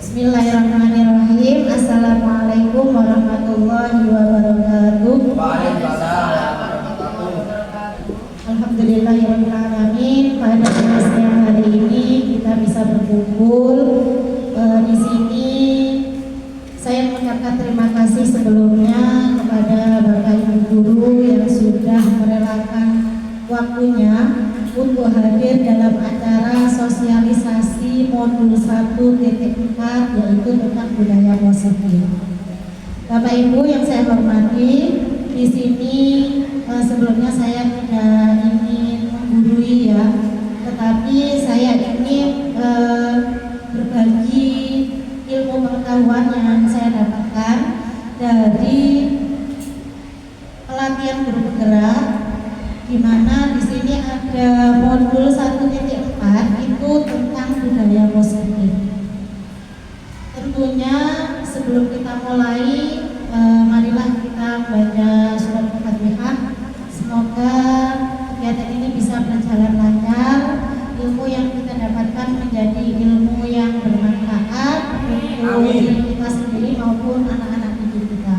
Bismillahirrahmanirrahim. Assalamualaikum warahmatullahi wabarakatuh. Waalaikumsalam warahmatullahi wabarakatuh. Alhamdulillahirabbil alamin. Pada siang hari ini kita bisa berkumpul di sini. Saya mengucapkan terima kasih sebelumnya kepada Bapak Ibu guru yang sudah merelakan waktunya untuk hadir dalam acara sosialisasi modul 1.4 yaitu tentang budaya positif. Bapak Ibu yang saya hormati, di sini sebelumnya saya tidak ingin menggurui ya, tetapi saya ingin berbagi ilmu pengetahuan yang saya dapatkan dari pelatihan guru bergerak, di mana di sini ada modul 1.4 itu tentang budaya positif. Tentunya sebelum kita mulai, marilah kita baca surat Al-Fatihah. Semoga kegiatan ini bisa berjalan lancar, ilmu yang kita dapatkan menjadi ilmu yang bermanfaat untuk diri kita sendiri maupun anak-anak didik kita.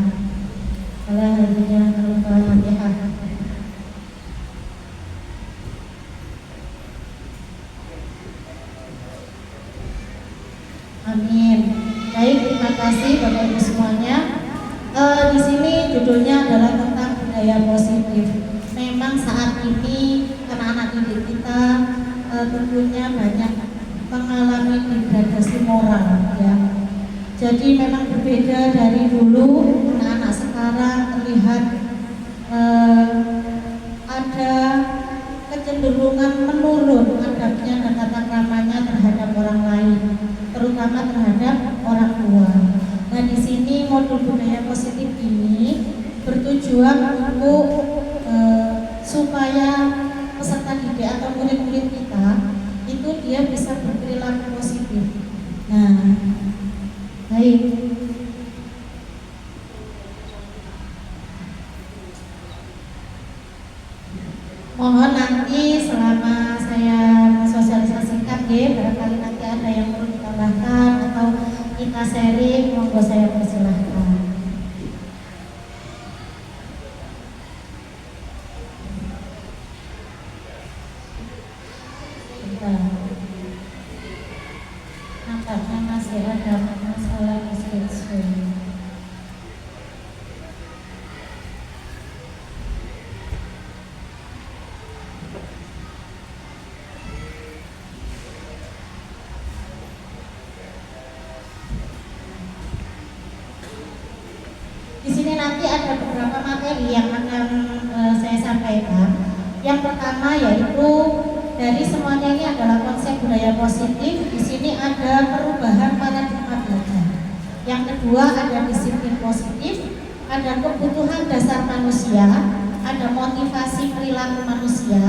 Al-Fatihah. Amin. Baik, terima kasih Bapak Ibu semuanya. Di sini judulnya adalah tentang budaya positif. Memang saat ini anak-anak didik kita tentunya banyak mengalami degradasi moral ya. Jadi memang berbeda dari dulu, anak-anak sekarang terlihat ada kecenderungan menurun adabnya dan tata kramanya terhadap orang lain, terutama terhadap orang tua. Nah, di sini modul budaya positif ini bertujuan untuk supaya peserta didik atau murid-murid kita itu dia bisa berperilaku positif. Nah, baik. Mohon nanti selama saya sosialisasikan ya, barangkali nanti ada yang perlu ditambahkan atau kita sharing, monggo saya persilahkan. Nampaknya masih ada masalah mesin. Di sini nanti ada beberapa materi yang akan saya sampaikan. Yang pertama yaitu dari semuanya ini adalah konsep budaya positif. Di sini ada perubahan paradigma belajar. Yang kedua ada disiplin positif, ada kebutuhan dasar manusia, ada motivasi perilaku manusia,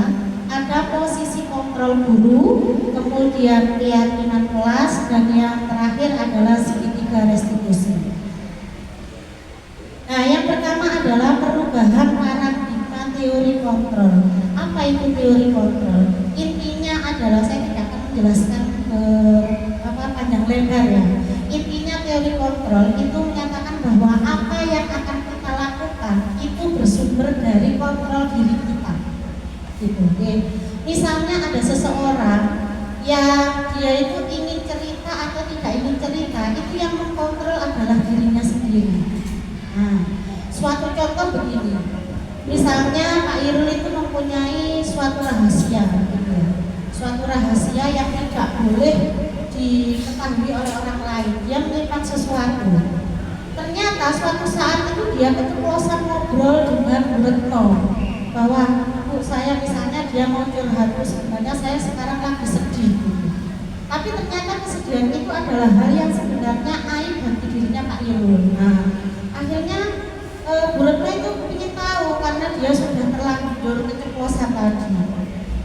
ada posisi kontrol guru, kemudian keyakinan kelas, dan yang terakhir adalah segitiga restitusi. Nah, yang pertama adalah perubahan paradigma teori kontrol. Apa itu teori kontrol? Intinya adalah, saya tidak akan menjelaskan panjang lebar ya. Intinya teori kontrol itu menyatakan bahwa apa yang akan kita lakukan itu bersumber dari kontrol diri kita. Gitu. Misalnya ada seseorang yang dia itu ingin cerita atau tidak ingin cerita, itu yang mengkontrol adalah dirinya sendiri. Nah, suatu contoh begini, misalnya Pak Irul itu mempunyai suatu rahasia, gitu ya. Suatu rahasia yang tidak boleh diketahui oleh orang lain. Dia menyimpan sesuatu. Ternyata suatu saat itu dia keceplosan ngobrol dengan Bu Retno bahwa Bu, saya misalnya dia mau curhat, sebenarnya saya sekarang lagi sedih. Tapi ternyata kesedihan itu adalah hal yang sebenarnya aib bagi dirinya Pak Irul. Nah, akhirnya Bu Retno itu ingin tahu karena dia sudah terlanjur keceplosan tadi.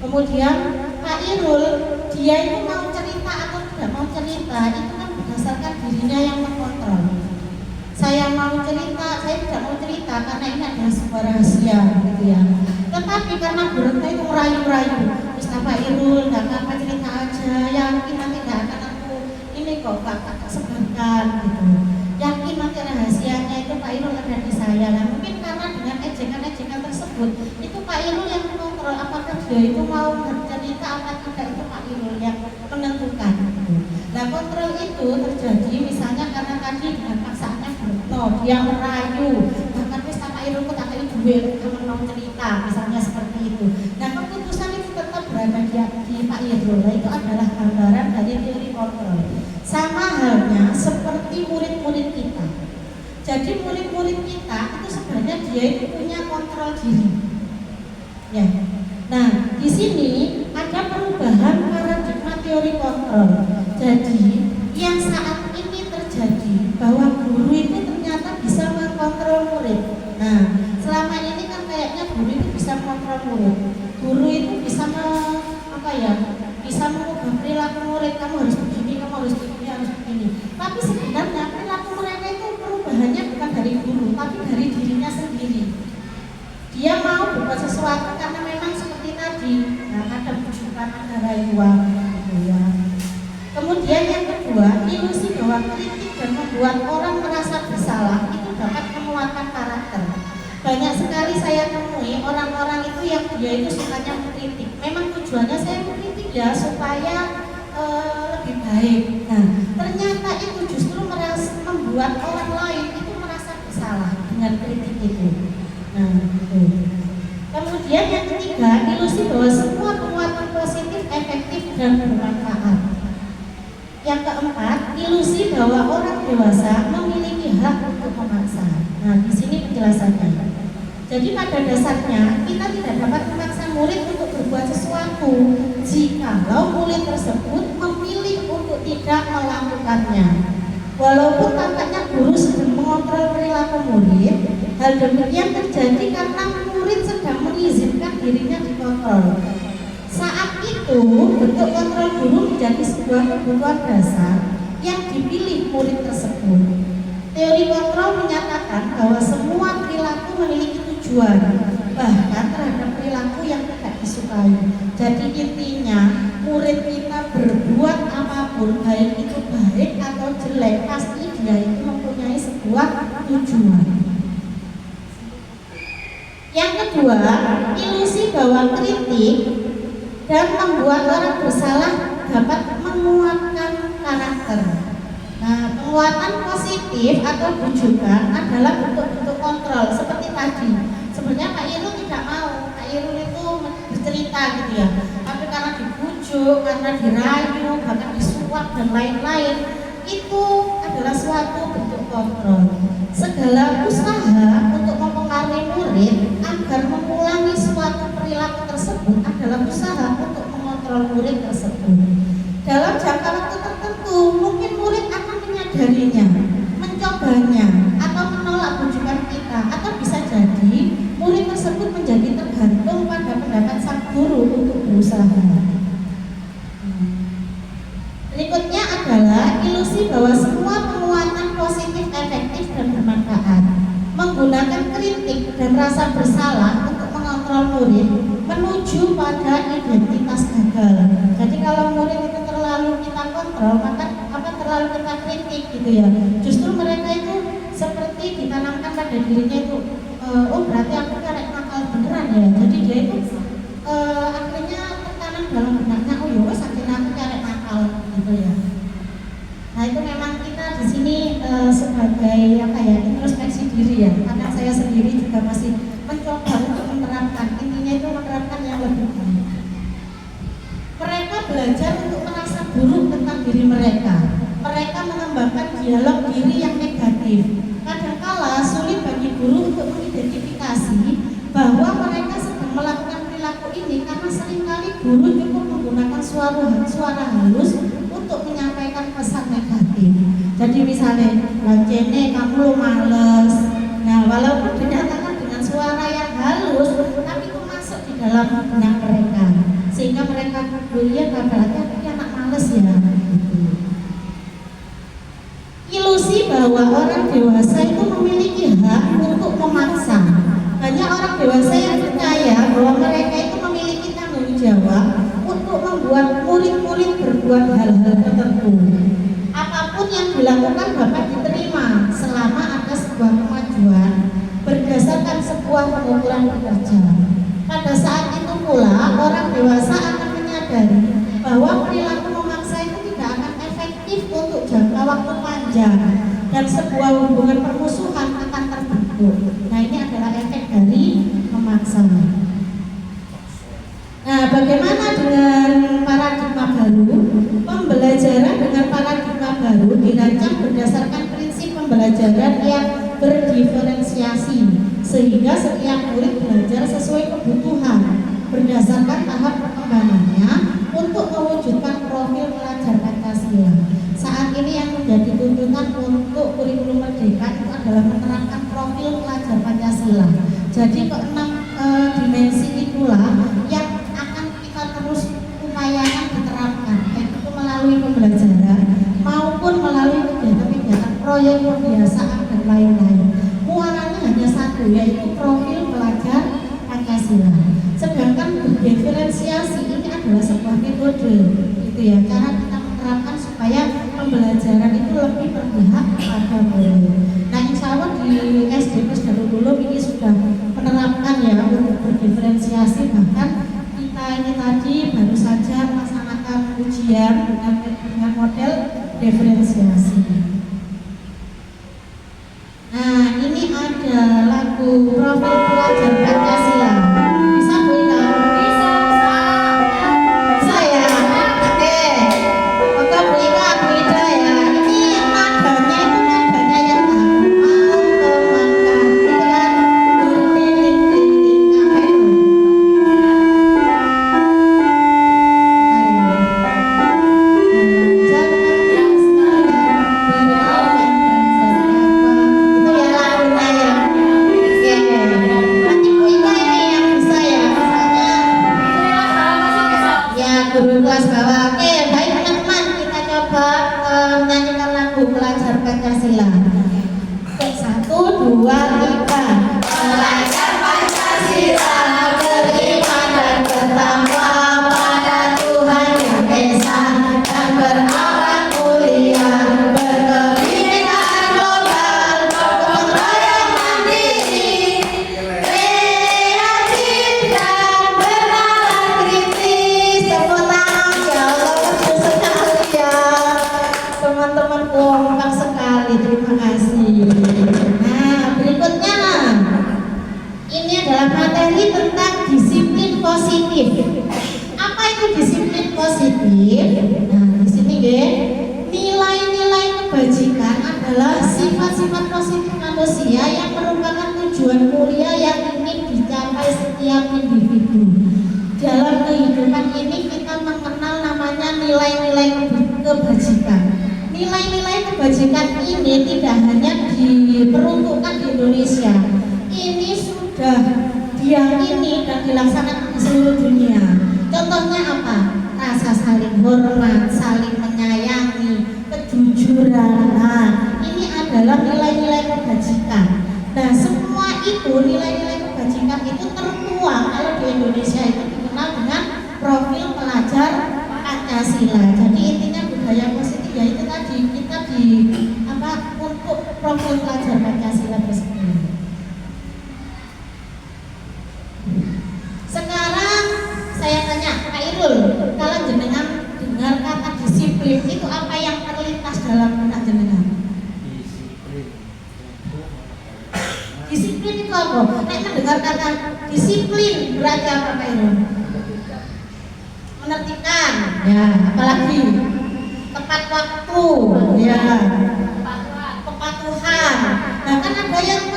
Kemudian Pak Irul, dia itu mau cerita atau tidak mau cerita itu kan berdasarkan dirinya yang mengkontrol. Saya mau cerita, saya tidak mau cerita karena ini adalah sebuah rahasia, gitu ya. Tetapi karena Bu Retno itu merayu-rayu, terus Pak Irul, nggak apa-apa cerita aja, yakin nanti nggak akan aku ini kok kakak sebarkan gitu. Yakin nanti rahasianya itu Pak Irul ada di saya. Nah mungkin karena dengan ejekan-ejekan tersebut itu Pak Irul yang mengontrol apakah dia itu mau bercerita apa tidak, itu Pak Irul yang menentukan gitu. Nah kontrol itu terjadi misalnya karena tadi dengan paksaannya Berto, dia merayu, bahkan wis Pak Irul kok tak duit kamu mau cerita misalnya seperti itu. Nah keputusan itu tetap berada di Pak Irul. Nah, itu adalah gambaran dari teori kontrol. Sama halnya seperti murid-murid kita. Jadi murid-murid kita itu sebenarnya dia itu punya kontrol diri. Ya. Nah, di sini ada perubahan paradigma teori kontrol. Jadi, yang saat ini terjadi bahwa guru itu ternyata bisa mengkontrol murid. Nah, selama ini kan kayaknya guru itu bisa mengontrol murid. Guru itu bisa bisa mengubah perilaku murid, kamu harus begini, kamu harus begini, harus begini. Tapi sebenarnya perilaku mereka itu perubahannya bukan dari guru, tapi dari dirinya sendiri. Dia mau berbuat sesuatu karena memang seperti tadi, nah ada bujukan, ada rayuan gitu ya. Kemudian yang kedua, ilusi bahwa kritik dan membuat orang merasa bersalah itu dapat menguatkan karakter. Banyak sekali saya temui orang-orang itu yang dia itu sukanya mengkritik. Memang tujuannya saya mengkritik ya supaya lebih baik. Nah, ternyata itu justru membuat orang lain itu merasa bersalah dengan kritik itu. Nah, itu. Kemudian yang ketiga, ilusi bahwa semua penguatan positif, efektif dan bermanfaat. Yang keempat, ilusi bahwa orang dewasa memiliki hak untuk memaksa. Nah, di sini penjelasannya. Jadi pada dasarnya kita tidak dapat memaksa murid untuk berbuat sesuatu jikalau murid tersebut memilih untuk tidak melakukannya. Walaupun tampaknya guru sedang mengontrol perilaku murid, hal demikian terjadi karena murid sedang mengizinkan dirinya dikontrol. Saat itu bentuk kontrol guru menjadi sebuah kebutuhan dasar yang dipilih murid tersebut. Teori kontrol menyatakan bahwa semua perilaku memiliki tujuan, bahkan terhadap perilaku yang tidak disukai. Jadi intinya murid kita berbuat apapun, baik itu baik atau jelek, pasti dia itu mempunyai sebuah tujuan. Yang kedua, ilusi bahwa kritik dan membuat orang bersalah dapat menguatkan karakter. Nah, penguatan positif atau bujukan adalah bentuk-bentuk kontrol seperti tadi. Sebenarnya Pak Irul tidak mau, Pak Irul itu bercerita gitu ya. Tapi karena dibujuk, karena dirayu, bahkan disuap dan lain-lain, itu adalah suatu bentuk kontrol. Segala usaha untuk mempengaruhi murid agar mengulangi suatu perilaku tersebut adalah usaha untuk mengontrol murid tersebut. Dalam jangka waktu tertentu, mungkin murid akan menyadarinya, mencobanya, atau menolak bujukan kita, atau bisa jadi murid tersebut menjadi tergantung pada pendapat sang guru untuk berusaha. Berikutnya adalah ilusi bahwa semua penguatan positif, efektif, dan bermanfaat. Menggunakan kritik dan rasa bersalah untuk mengontrol murid menuju pada identitas gagal. Jadi kalau murid itu terlalu kita kontrol, maka terlalu kita kritik gitu ya. Justru mereka itu seperti ditanamkan pada dirinya itu, oh berarti aku karek nakal beneran ya. Jadi dia itu akhirnya tertanam dalam benaknya, oh ya wes akhirnya aku karek nakal gitu ya. Nah itu memang kita di sini sebagai introspeksi diri ya. Kadang saya sendiri juga masih mencoba untuk menerapkan, intinya itu menerapkan yang lebih baik. Mereka belajar untuk merasa buruk tentang diri mereka. Mereka mengembangkan dialog diri yang negatif. Kadangkala sulit bagi guru untuk mengidentifikasi bahwa mereka sedang melakukan perilaku ini karena seringkali guru cukup menggunakan suara halus untuk menyampaikan pesan negatif. Jadi misalnya, lancene kamu lo males. Nah, walaupun dinyatakan dengan suara yang halus, tapi itu masuk di dalam benak mereka, sehingga mereka berpikir berarti aku anak males ya. Gitu. Ilusi bahwa orang dewasa itu memiliki hak untuk memaksa. Banyak orang dewasa yang percaya bahwa mereka itu memiliki tanggung jawab untuk membuat murid-murid berbuat hal-hal tertentu. apapun yang dilakukan dapat diterima selama ada sebuah kemajuan berdasarkan sebuah pengukuran bekerja. Pada saat itu pula orang dewasa akan menyadari bahwa perilaku memaksa itu tidak akan efektif untuk jangka waktu panjang dan sebuah hubungan permusuhan akan terbentuk. Nah, ini adalah efek dari memaksa. Nah, bagaimana dengan paradigma baru? Pembelajaran dengan paradigma baru dirancang berdasarkan prinsip pembelajaran yang berdiferensiasi, sehingga setiap murid belajar sesuai kebutuhan berdasarkan tahap perkembangannya untuk mewujudkan profil pelajar Pancasila. Saat ini yang menjadi tuntutan untuk kurikulum merdeka itu adalah menerapkan profil pelajar Pancasila. Jadi keenam dimensi itulah yang akan kita terus upayakan diterapkan, baik itu melalui pembelajaran maupun melalui kegiatan-kegiatan proyek pembiasaan dan lain-lain. Muaranya hanya satu, yaitu profil pelajar Pancasila. Sedangkan diferensiasi ini adalah sebuah metode, gitu ya, cara kita menerapkan supaya pembelajaran itu lebih berpihak kepada murid. Nah, insya Allah di SD Darul Ulum ini sudah menerapkan ya untuk berdiferensiasi, bahkan kita ini tadi baru saja melaksanakan ujian dengan model diferensiasi. Nah, ini ada lagu profil pelajar Pancasila. Bisa Bu Ika? Bisa ya? Oke. Maka Bu Ika, Bu Ida ya. Ini nadanya itu nadanya yang mau kemangkan, itu kan berkeliling-keliling kafe. Guru kelas bawah. Oke, baik teman-teman, kita coba menyanyikan lagu pelajar Pancasila. Satu, dua, tiga. Pelajar Pancasila beriman dan bertakwa pada Tuhan yang Esa dan beramal mulia, berkebinekaan global, gotong royong mandiri, kreatif dan bernalar kritis. Tepuk tangan ya Allah, lucu sekali ya teman-teman, kompak sekali, terima kasih. Nah, berikutnya ini adalah materi tentang disiplin positif. Apa itu disiplin positif? Nah, di sini ya, nilai-nilai kebajikan adalah sifat-sifat positif manusia yang merupakan tujuan mulia yang ingin dicapai setiap individu. Dalam kehidupan ini kita mengenal namanya nilai-nilai kebajikan. Nilai-nilai kebajikan ini tidak hanya diperuntukkan di Indonesia. Ini sudah diyakini dan dilaksanakan di seluruh dunia. Contohnya apa? Rasa saling hormat, saling menyayangi, kejujuran. Nah, ini adalah nilai-nilai kebajikan. Nah, semua itu nilai-nilai kebajikan itu tertuang kalau di Indonesia itu dikenal dengan profil pelajar Pancasila. Jadi intinya budaya positif ya itu tadi, kita untuk profil pelajar Pancasila tersebut. Sekarang saya tanya Kak Irul, kalau jenengan dengar kata disiplin itu apa yang terlintas dalam benak jenengan? Disiplin itu apa? Nek mendengar kata disiplin berarti apa Kak Irul? Menertibkan, ya, apalagi tepat waktu, ya, kepatuhan. Nah, kan ada yang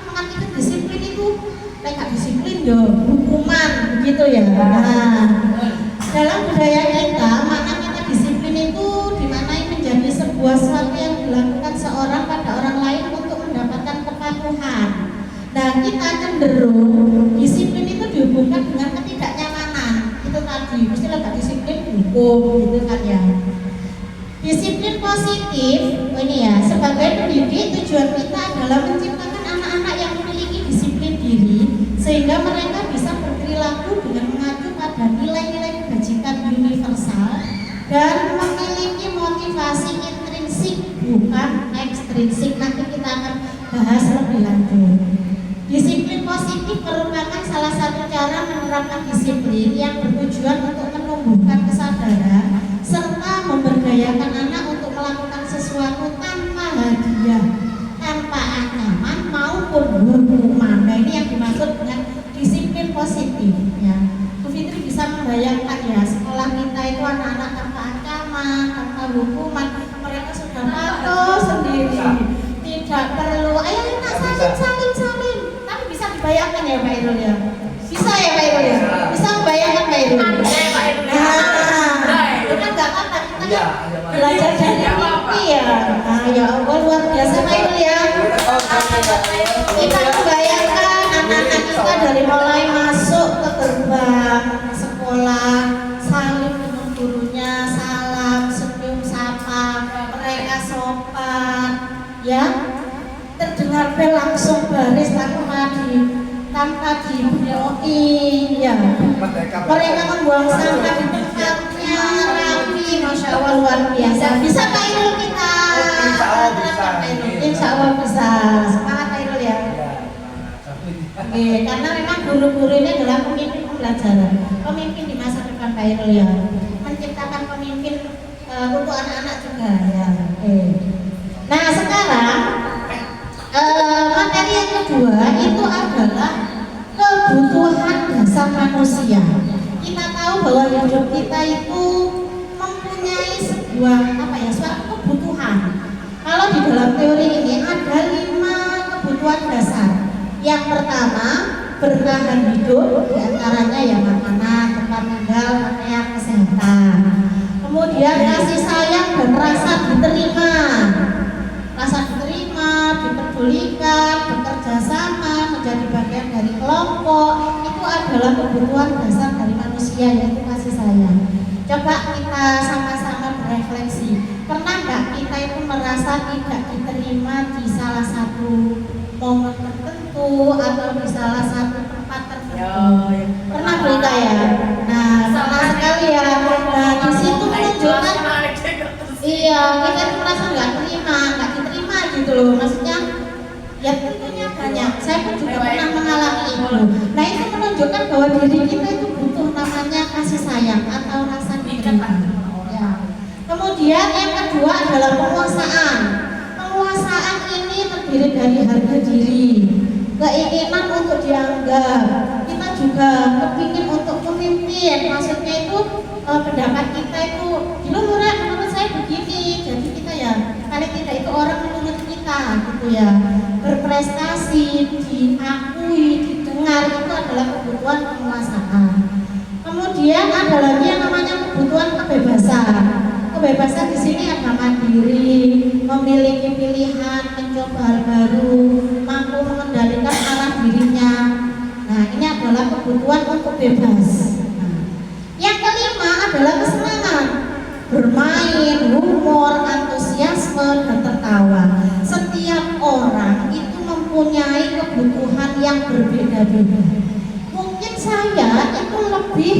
mengartikan disiplin itu kayak disiplin ya hukuman begitu ya. Nah, dalam budaya kita makna kata disiplin itu dimaknai menjadi sebuah sesuatu yang dilakukan seorang pada orang lain untuk mendapatkan kepatuhan. Nah, kita cenderung disiplin itu dihubungkan dengan ketidaknyamanan. Itu tadi, mesti agak disiplin hukum gitu kan ya. Disiplin positif, ini ya, sebagai pendidik tujuan kita adalah menciptakan anak-anak yang memiliki disiplin diri sehingga mereka bisa berperilaku dengan mengacu pada nilai-nilai kebajikan universal dan memiliki motivasi bukan ekstrinsik. Nanti kita akan bahas lebih lanjut. Disiplin positif merupakan salah satu cara menerapkan disiplin yang bertujuan untuk menumbuhkan kesadaran serta memberdayakan anak untuk melakukan sesuatu tanpa hadiah, tanpa ancaman maupun hukuman. Nah, ini yang dimaksud dengan disiplin positif ya. Bu Fitri bisa membayangkan ya, sekolah kita itu anak-anak tanpa ancaman, tanpa hukuman, mereka sudah patuh sendiri, tidak perlu ayo nak salin. Tapi bisa dibayangkan ya Pak Irul ya, bisa ya Pak Irul ya, bisa membayangkan Pak Irul. Nah, itu kan nggak apa-apa, kita kan belajar dari mimpi ya. Nah, ya Allah luar biasa Pak Irul ya. Kita membayangkan anak-anak kita dari mulai masuk ke gerbang sekolah, saling dengan gurunya, salam, senyum, sapa, mereka sopan, ya, terdengar bel langsung baris tanpa dibunyi, ya. Mereka membuang sampah di tempatnya rapi, masya Allah luar biasa. Bisa Pak Irul kita? Insya Allah bisa. Semangat Pak Irul ya. Oke, karena memang guru-guru ini adalah pemimpin pembelajaran, pemimpin di masa depan Pak Irul ya, menciptakan pemimpin untuk anak-anak juga ya. Oke. Nah sekarang materi yang kedua itu adalah kebutuhan dasar manusia. Kita tahu bahwa hidup kita itu mempunyai sebuah suatu kebutuhan. Kalau di dalam teori ini ada 5 kebutuhan dasar. Yang pertama, bertahan hidup, diantaranya ya makanan, tempat tinggal, pakaian, kesehatan. Kemudian kasih sayang dan rasa diterima, dipedulikan, bekerja sama, menjadi bagian dari kelompok. Itu adalah kebutuhan dasar dari manusia, yaitu kasih sayang. Coba kita sama-sama berefleksi, pernah nggak kita itu merasa tidak diterima di salah satu momen tertentu atau di salah satu tempat tertentu? Pernah berita ya? Nah, pernah sekali ya. Nah, di situ menunjukkan iya, kita itu merasa nggak diterima gitu loh. Maksudnya ya tentunya banyak. Saya pun juga pernah mengalami itu. Nah, itu menunjukkan bahwa diri kita itu butuh namanya kasih sayang atau rasa diterima. Ya. Kemudian yang kedua adalah penguasaan. Penguasaan ini terdiri dari harga diri, keinginan untuk dianggap. Kita juga kepingin untuk memimpin. Maksudnya itu pendapat kita itu menurut saya begini. Jadi kita ya paling tidak itu orang menurut kita gitu ya. Berprestasi, diakui, didengar, itu adalah kebutuhan penguasaan. Kemudian ada lagi yang namanya kebutuhan kebebasan. Kebebasan di sini ada mandiri, memiliki pilihan, mencoba hal baru, mampu mengendalikan arah dirinya. Nah, ini adalah kebutuhan untuk bebas. Yang kelima adalah kesenangan, bermain, humor, antusiasme, dan tertawa. Setiap orang itu mempunyai kebutuhan yang berbeda-beda. Mungkin saya itu lebih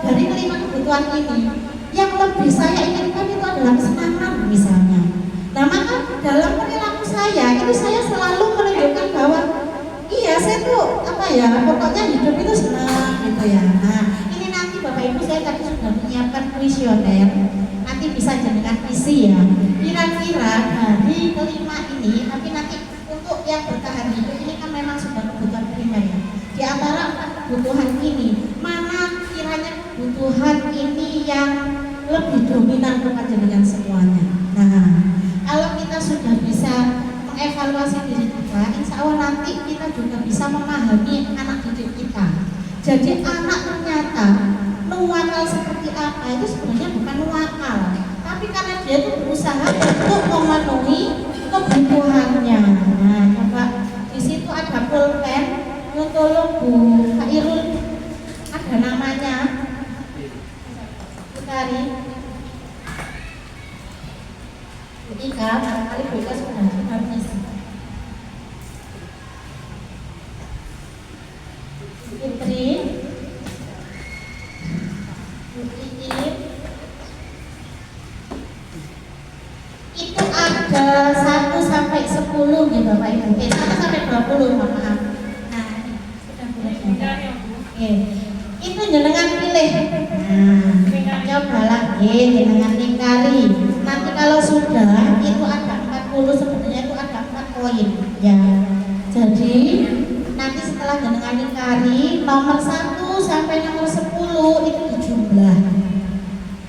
dari kelima kebutuhan ini, yang lebih saya inginkan itu adalah kesenangan misalnya. Nah, maka dalam perilaku saya itu saya selalu menunjukkan bahwa iya saya tuh pokoknya hidup itu senang gitu ya. Nah, ini nanti Bapak Ibu saya tadi sudah menyiapkan kuesioner, nanti bisa jadikan isi ya. Kira-kira dari kelima ini, tapi nanti untuk yang bertahan hidup ini kan memang sudah kebutuhan primer ya. Di antara 4 kebutuhan ini, mana kiranya kebutuhan ini yang lebih dominan kepada dengan semuanya. Nah, kalau kita sudah bisa mengevaluasi diri kita, insya Allah nanti kita juga bisa memahami anak didik kita. Jadi anak ternyata nuwakal seperti apa itu sebenarnya bukan nuwakal, tapi karena dia itu berusaha untuk memenuhi kebutuhannya. Nah, coba di situ ada pulpen, tolong Bu Kak Irul, ada namanya. Putari. Ketika barangkali buka sudah mengisi. Fitri, itu ada 1 sampai 10 nih Bapak Ibu. 1 sampai 20 maaf. Nah, ini sudah boleh ya. Oke. Itu jenengan pilih. Nah, coba lagi jenengan lingkari. Nanti kalau sudah itu ada 40, sebenarnya itu ada 4 poin ya. Jadi nanti setelah jenengan lingkari nomor 1 sampai nomor 10 itu dijumlah.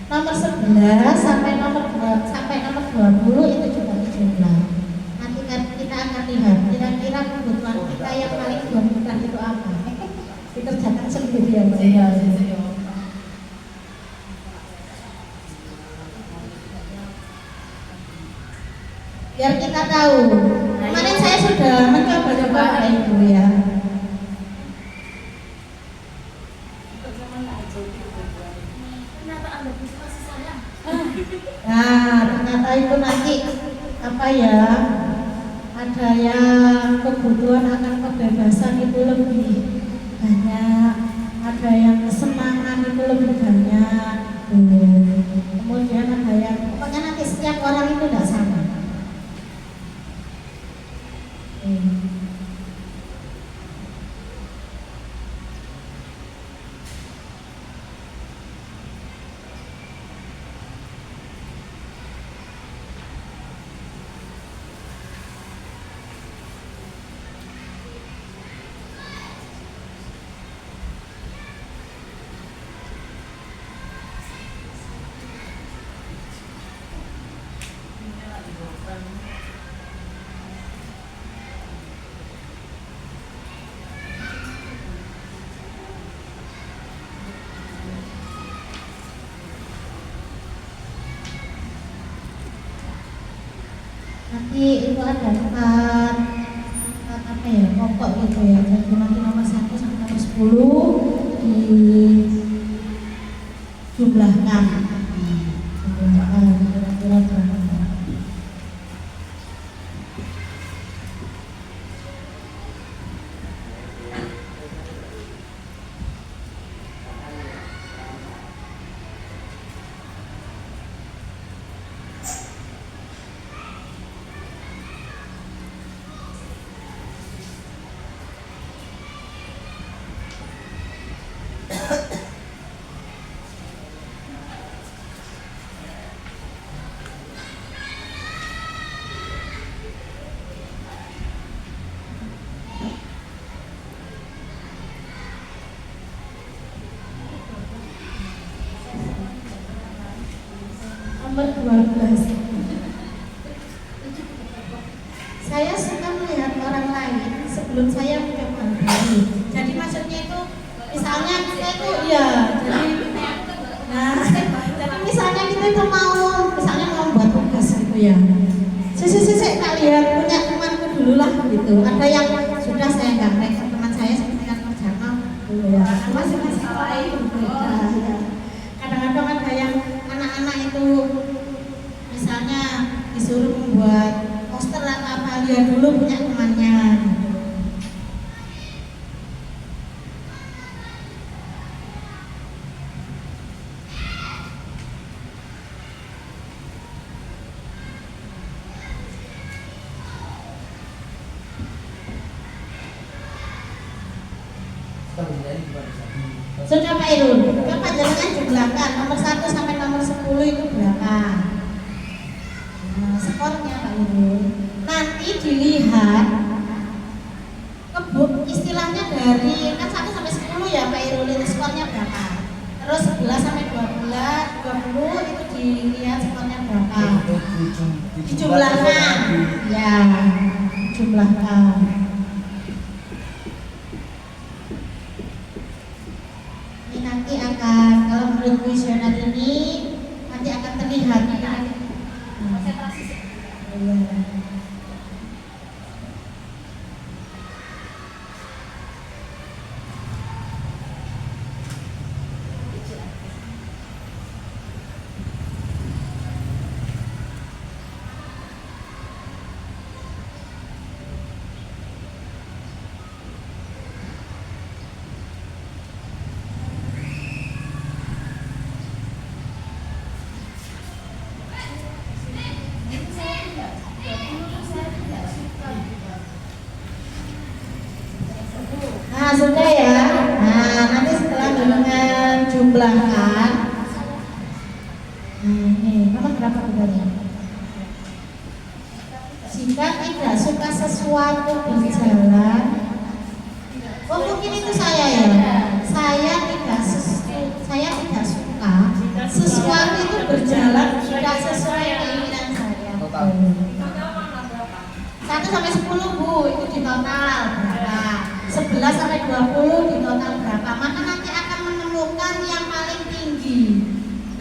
Nomor 11 sampai nomor 20 itu juga dijumlah. Nanti kan kita akan lihat kira-kira kebutuhan kita yang paling dibutuhkan itu apa. Dikerjakan sendiri ya Mbak. Biar kita tahu. Kemarin saya sudah mencoba-coba Bapak Ibu ya. Nah, ternyata itu nanti apa ya? Ada yang kebutuhan akan kebebasan itu lebih banyak, ada yang kesenangan itu lebih banyak. Kemudian ada yang pokoknya nanti setiap orang itu tidak sama. Nanti itu ada empat apa ya, pokok gitu ya. Jadi nanti nomor 1 sampai nomor 10 dijumlahkan. Kira-kira berapa? Nomor 12. Saya suka melihat orang lain sebelum saya mencoba baru. Jadi maksudnya itu misalnya kita itu ya, jadi misalnya kita itu mau buat tugas gitu ya. Sisi tak lihat punya temanku dulu lah gitu. Ada yang sudah saya nggak rekor teman saya seperti kan kerjaan dulu ya. Masih lain beda. Kadang-kadang ada yang anak-anak itu misalnya disuruh membuat poster atau apa, lihat dulu punya temannya. Sudah Pak Irul, coba jangan jumlahkan nomor 1 sampai nomor 10 itu berapa? Nah, skornya Pak Irul. Nanti dilihat istilahnya dari kan 1 sampai 10 ya Pak Irul, itu skornya berapa? Terus 11 sampai 20 itu dilihat skornya berapa? Dijumlahkan. Ya, dijumlahkan. Nanti akan, kalau menurut kuesioner ini nanti akan terlihat konsentrasi. sebelah kan. Nah ini nomor berapa bedanya? Jika tidak suka sesuatu berjalan, oh mungkin itu saya ya. Saya tidak suka sesuatu itu berjalan tidak sesuai keinginan saya. Total. 1 sampai 10 Bu, itu di total berapa? 11 sampai 20 di total berapa? Maka nanti akan menemukan yang paling tinggi.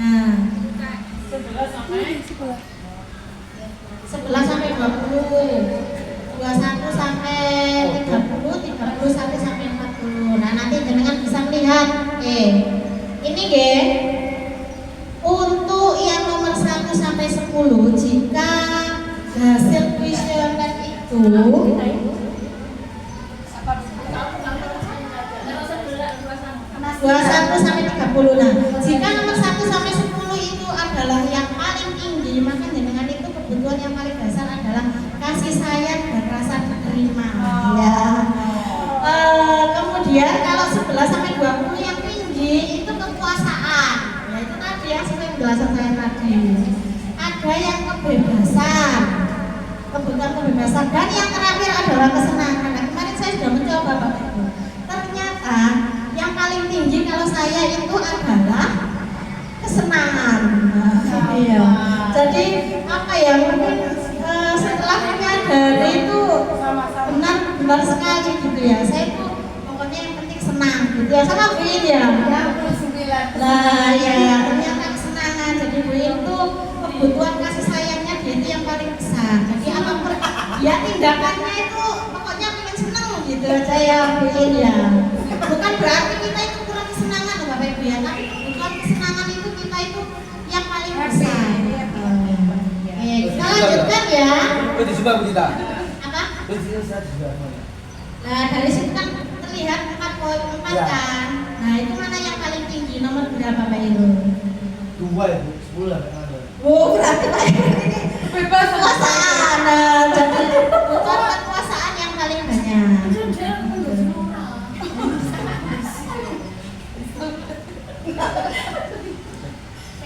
Nah, 11 sampai 20, 21 sampai 30, 31 sampai 40. Nah, nanti jenengan bisa melihat. Ini untuk yang nomor 1 sampai 10 jika hasil kuesioner itu 21 sampai 30. Nah, jika nomor 1 sampai 10 itu adalah yang paling tinggi, maka jenengan itu kebutuhan yang paling dasar adalah kasih sayang dan rasa diterima. Ya. Kemudian kalau 11 sampai 20 yang tinggi itu kekuasaan. Ya itu tadi yang sesuai penjelasan saya tadi. Ada yang kebebasan, kebutuhan kebebasan, dan yang terakhir adalah kesenangan. Nah, kemarin saya sudah mencoba Bapak Ibu. Ternyata yang paling tinggi kalau saya itu adalah kesenangan. Iya. Jadi apa ya, mungkin setelah menyadari itu benar sekali gitu ya. Saya itu pokoknya yang penting senang gitu ya. Sama Bu In ya. Nah ya ternyata kesenangan. Jadi Bu In itu kebutuhan kasih sayangnya dia itu yang paling besar. Jadi apa ya tindakannya itu pokoknya pengen senang gitu aja ya Bu In ya. Bukan berarti kita itu kurang kesenangan loh Bapak Ibu ya, tapi kebutuhan kesenangan itu kita itu yang paling besar. Kita lanjutkan ya. Di sebelah kita. Apa? Di sebelah. Nah dari situ kan terlihat 4,4 Ya. kan. Nah itu mana yang paling tinggi, nomor berapa Pak Irul? 2 ya, 10 lah. Oh berarti Pak Irul ini bebas kekuasaan. Nah, jadi kebutuhan kekuasaan yang paling banyak.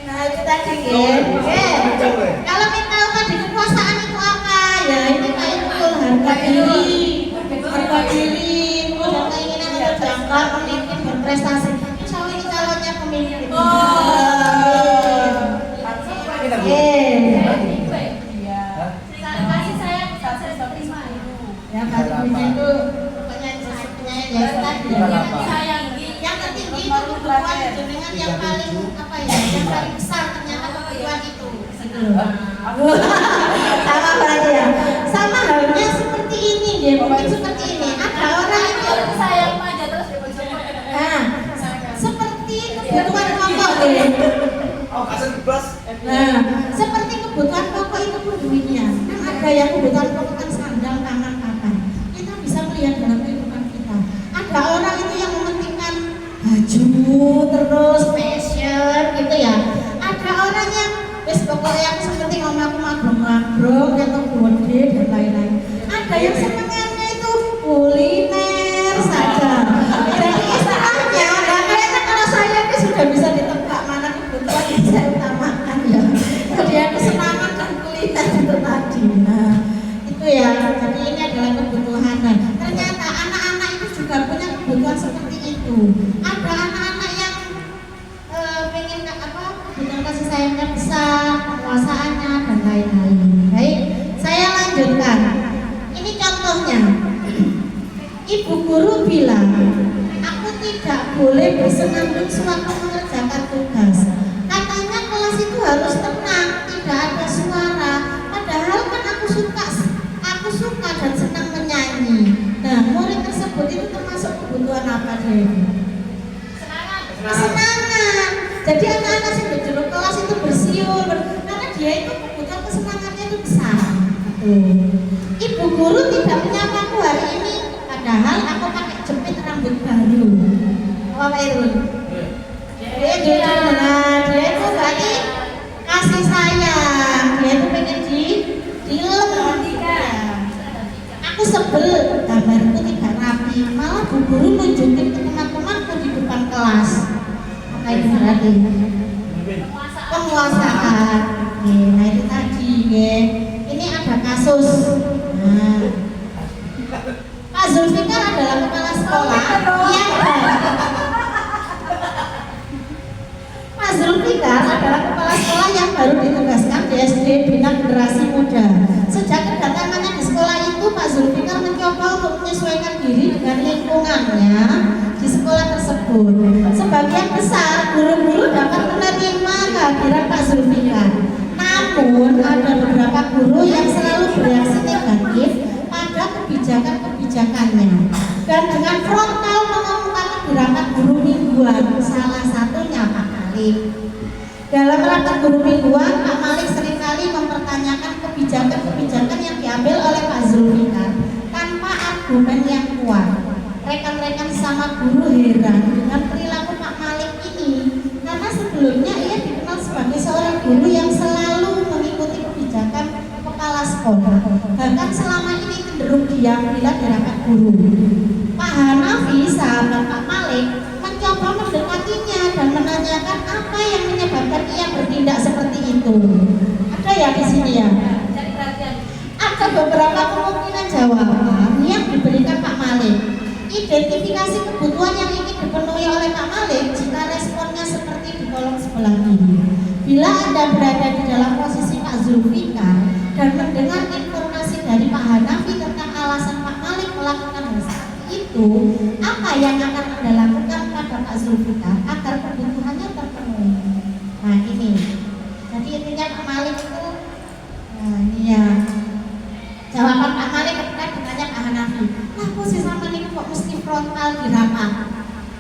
Nah itu tadi kalau kita tahu tadi kekuasaan itu apa ya, ini kayak betul harga diri, kemudian keinginan untuk jangkar, pemimpin, berprestasi. Insya Allah ini calonnya pemimpin. Ya pastinya itu pokoknya sayangnya ya tadi. Yang tertinggi itu kebutuhan jenengan yang paling apa ya, yang paling besar ternyata kebutuhan itu. Sama berarti ya. Sama halnya seperti ini dia, mungkin seperti ini. Ada orang itu sayang aja terus nah, seperti kebutuhan pokok deh. Nah, seperti kebutuhan pokok itu pun duitnya. Kan ada yang kebutuhan pokok kan sandang, tangan, papan. Kita bisa melihat dalam kehidupan kita. Ada orang itu yang mementingkan baju terus fashion gitu ya. Ada orang yang wis pokoknya aku seperti ngomong aku magrong-magrong atau gede dan lain-lain. Ada yang senengannya itu kuliner saja. Jadi istilahnya, nah kayaknya kalau saya ini sudah bisa ditebak mana kebutuhan yang saya utamakan ya. Jadi aku kesenangan dan kuliner itu tadi. Nah itu ya. Jadi ini adalah kebutuhan. Nah, ternyata anak-anak itu juga punya kebutuhan seperti itu. Ada anak-anak yang pengen apa kebutuhan kasih sayangnya besar, kekuasaannya dan lain-lain. Baik, saya lanjutkan. Ini contohnya. Ibu guru bilang, aku tidak boleh bersenandung sewaktu mengerjakan tugas. Katanya kelas itu harus tenang, tidak ada suara. Padahal kan aku suka dan senang menyanyi. Nah, murid tersebut itu termasuk kebutuhan apa deh? Kesenangan. Jadi anak-anak sing di kelas itu bersiul karena dia itu kebutuhan kesenangannya itu besar. Ibu guru tidak menyapaku hari ini, padahal aku pakai jepit rambut baru. Apa itu? Dia itu berarti kasih sayang. Dia itu pengen dilem. Aku sebel gambarku tidak rapi, malah bu guru nunjukin ke teman-temanku di depan kelas. Maka ini berarti penguasaan. Nah itu tadi ini ada kasus. Nah, Pak Zulfikar adalah kepala sekolah yang Pak Zulfikar adalah kepala sekolah yang baru ditugaskan di SD Bina Generasi Muda. Sejak kedatangannya di sekolah itu, Pak Zulfikar mencoba untuk menyesuaikan diri dengan lingkungannya di sekolah tersebut. Sebagian besar guru-guru dapat menerima kehadiran Pak Zulfikar. Namun ada beberapa guru yang selalu bereaksi negatif pada kebijakan-kebijakannya dan dengan frontal mengemukakan di rapat guru mingguan, salah satunya Pak Malik. Dalam rapat guru mingguan, Pak Malik seringkali mempertanyakan kebijakan-kebijakan yang diambil oleh Pak Zulfikar tanpa argumen yang kuat. Rekan-rekan sama guru heran dengan perilaku Pak Malik ini karena sebelumnya ia dikenal sebagai seorang guru yang selalu mengikuti kebijakan kepala sekolah. Bahkan selama ini cenderung diam bila di rapat guru. Pak Hanafi, sahabat Pak Malik, mencoba mendekatinya dan menanyakan apa yang menyebabkan ia bertindak seperti itu. Ada ya di sini ya? Ada beberapa kemungkinan jawaban yang diberikan Pak Malik. Identifikasi kebutuhan yang ingin dipenuhi oleh Pak Malik jika responnya seperti di kolom sebelah kiri. Bila Anda berada di dalam posisi Pak Zulfikar dan mendengar informasi dari Pak Hanafi tentang alasan Pak Malik melakukan hal itu, apa yang akan Anda lakukan pada Pak Zulfikar agar kebutuhannya terpenuhi? Nah ini, jadi intinya Pak Malik itu, nah ini ya jawaban Pak Malik ketika ditanya Pak Hanafi, nah posisi sama ini kok mesti frontal di rapat,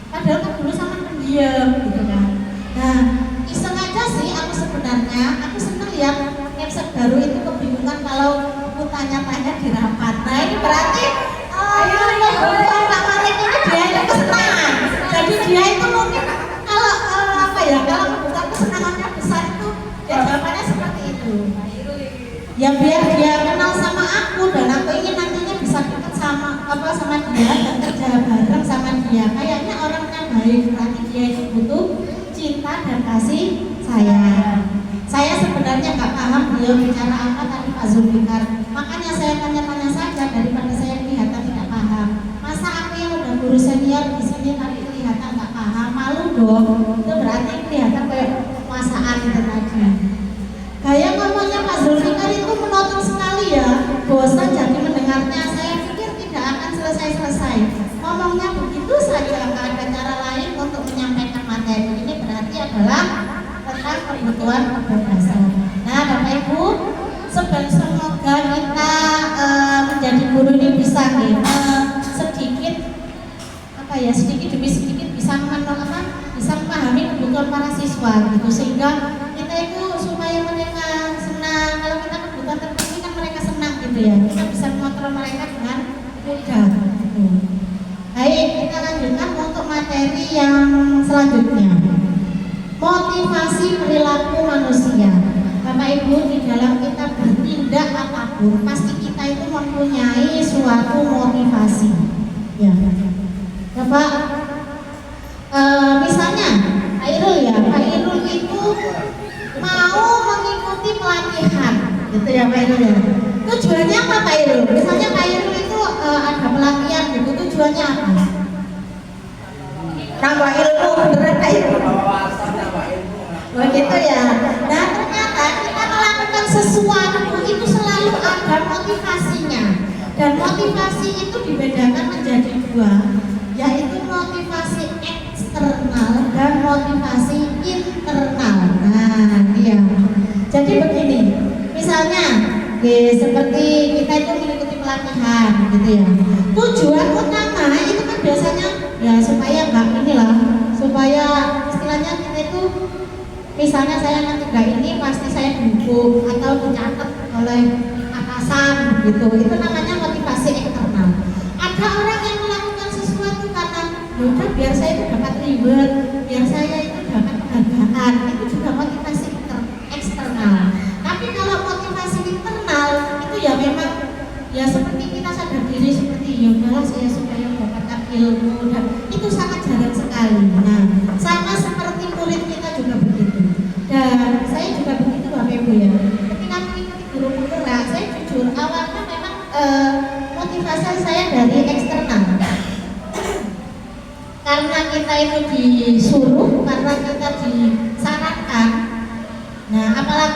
padahal kan dulu sama pendiam gitu kan. Nah iseng aja sih aku sebenarnya, aku seneng lihat episode baru itu kebingungan kalau aku tanya-tanya di rapat. Nah ini berarti Pak Malik ini dia itu kesenangan. Jadi dia itu mungkin kalau apa ya, kalau membuka kesenangannya besar itu ya jawabannya seperti itu. Ya biar dia kenal sama aku dan aku ingin nantinya bisa dekat sama sama dia dan kerja bareng sama dia. Kayaknya orangnya baik, berarti dia itu butuh cinta dan kasih sayang. Saya sebenarnya nggak paham beliau bicara apa tadi Pak Zulfikar. Makanya saya tanya-tanya saja daripada saya kelihatan tidak paham. Masa aku yang udah guru senior di sini tapi kelihatan nggak paham, malu dong. Itu berarti kelihatan kayak kekuasaan itu tadi. Gaya ngomongnya Pak Zulfikar itu monoton sekali ya. Bosan jadi mendengarnya. Saya pikir tidak akan selesai-selesai. Ngomongnya begitu saja, nggak ada cara lain untuk menyampaikan materi. Ini berarti adalah tentang kebutuhan kebebasan. Nah Bapak Ibu, semoga kita menjadi guru ini bisa sedikit apa ya, sedikit demi sedikit bisa memahami kebutuhan para siswa gitu, sehingga kita itu supaya mereka senang. Kalau kita kebutuhan terpenuhi kan mereka senang gitu ya, kita bisa mengontrol mereka dengan mudah gitu. Baik, kita lanjutkan untuk materi yang selanjutnya, motivasi perilaku manusia. Bapak Ibu, di dalam kita bertindak apapun pasti kita itu mempunyai suatu motivasi ya. Bapak misalnya Pak Irul ya, Pak Irul itu mau mengikuti pelatihan gitu ya Pak Irul ya. Tujuannya apa Pak Irul? Misalnya Pak Irul itu ada pelatihan gitu, tujuannya apa? Nambah ilmu, beneran Pak Irul? Begitu ya. Nah ternyata kita melakukan sesuatu itu selalu ada motivasinya. Dan motivasi itu dibedakan menjadi dua, yaitu motivasi eksternal dan motivasi internal. Nah iya. Jadi begini, misalnya seperti kita itu mengikuti pelatihan gitu ya. Tujuan utama itu kan biasanya ya supaya supaya istilahnya kita itu, misalnya saya nanti ini pasti saya dukung atau dicatat oleh atasan gitu. Itu namanya motivasi eksternal. Ada orang yang melakukan sesuatu karena udah biar saya itu dapat reward, biar saya itu dapat penghargaan, itu juga motivasi eksternal. Tapi kalau motivasi internal itu ya memang ya seperti kita sadar diri seperti ya udahlah saya supaya mendapatkan ilmu, dan itu sangat jarang sekali. Nah sama seperti murid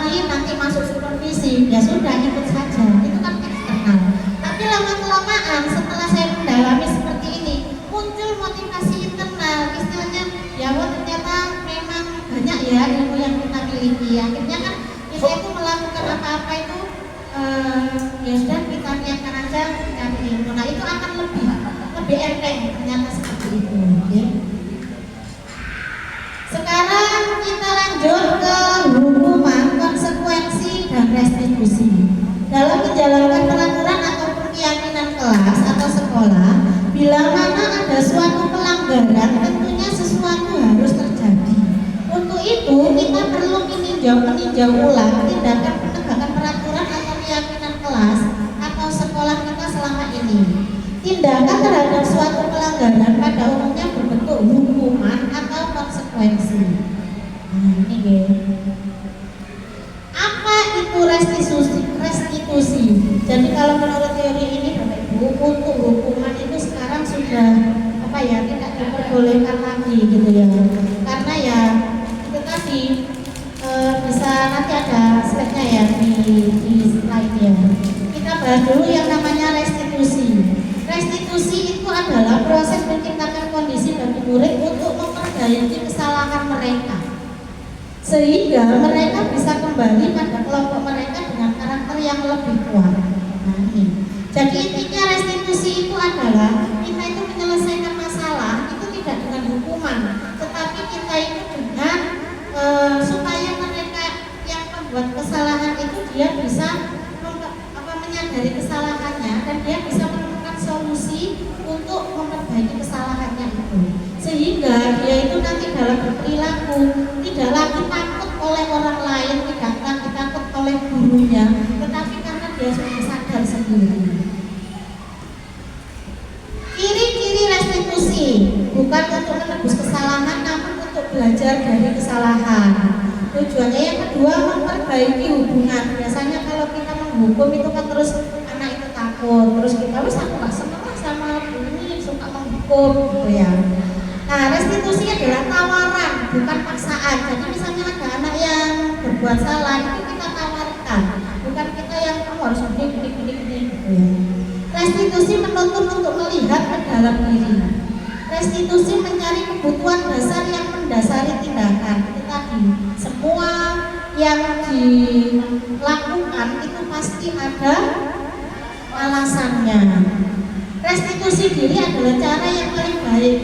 lagi nanti masuk supervisi, ya sudah ikut saja, itu kan eksternal. Tapi lama-kelamaan setelah saya mendalami seperti ini, muncul motivasi internal, istilahnya ya wah ternyata memang banyak ya ilmu yang kita miliki. Akhirnya kan kita itu melakukan apa-apa itu ya sudah kita niatkan aja cari ilmu. Nah itu akan lebih enteng ternyata seperti itu. Ya. Sekarang kita lanjut ke hukuman, konsekuensi, dan restitusi. Dalam menjalankan peraturan ataupun keyakinan kelas atau sekolah, bila mana ada suatu pelanggaran, tentunya sesuatu harus terjadi. Untuk itu, kita perlu meninjau ulang tindakan penegakan peraturan atau keyakinan kelas atau sekolah kita selama ini. Tindakan terhadap suatu pelanggaran pada umumnya berbentuk hukuman atau konsekuensi. Nah, ini ya. Apa itu restitusi? Jadi kalau menurut teori ini Bapak Ibu, untuk hukuman itu sekarang sudah tidak diperbolehkan lagi gitu ya. Karena ya itu tadi bisa nanti ada slide-nya ya di slide ya. Kita bahas dulu yang namanya restitusi. Restitusi itu adalah proses menciptakan kondisi bagi murid untuk memperbaiki kesalahan mereka, sehingga mereka bisa kembali pada kelompok mereka dengan karakter yang lebih kuat. Nah, ini. Jadi intinya restitusi itu adalah kita itu menyelesaikan masalah itu tidak dengan hukuman, tetapi kita itu dengan supaya mereka yang membuat kesalahan itu dia bisa menyadari kesalahannya dan dia bisa menemukan solusi untuk memperbaiki kesalahannya itu, sehingga dia itu nanti dalam berperilaku tidak lagi takut oleh orang lain, tidak lagi takut oleh gurunya, tetapi karena dia sudah sadar sendiri. Ciri-ciri restitusi bukan untuk menebus kesalahan, namun untuk belajar dari kesalahan. Tujuannya yang kedua memperbaiki hubungan. Biasanya kalau kita menghukum itu kan terus anak itu takut, terus kita aku nggak senang sama ini suka menghukum gitu ya. Nah restitusi adalah tawaran bukan paksaan. Jadi misalnya ada anak yang berbuat salah itu kita tawarkan, bukan kita yang kamu harus gini gitu ya. Restitusi menuntut untuk melihat ke dalam diri. Restitusi mencari kebutuhan dasar yang mendasari tindakan. Itu tadi, semua yang dilakukan itu pasti ada alasannya. Restitusi diri adalah cara yang paling baik.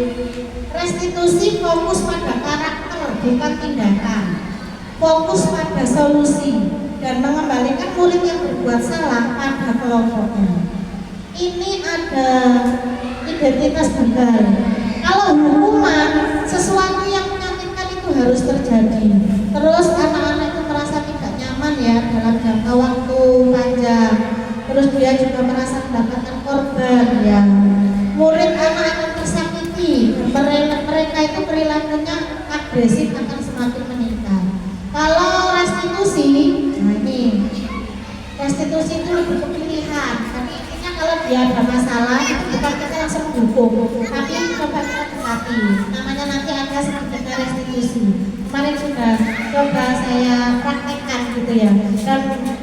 Restitusi fokus pada karakter bukan tindakan, fokus pada solusi dan mengembalikan murid yang berbuat salah pada kelompoknya. Ini ada identitas tunggal. Kalau hukuman, sesuatu yang menyakitkan itu harus terjadi. Terus anak-anak itu merasa tidak nyaman ya dalam jangka waktu panjang. Terus dia juga merasa mendapatkan korban ya. Murid anak akan tersakiti. Mereka itu perilakunya agresif akan semakin meningkat. Kalau restitusi, nah ini restitusi itu lebih kepilihan. Tapi kalau dia ada masalah, bukan kita langsung hukum, tapi coba kita dekati. Namanya nanti ada sedikitnya restitusi. Kemarin sudah coba saya praktekkan gitu ya. Dan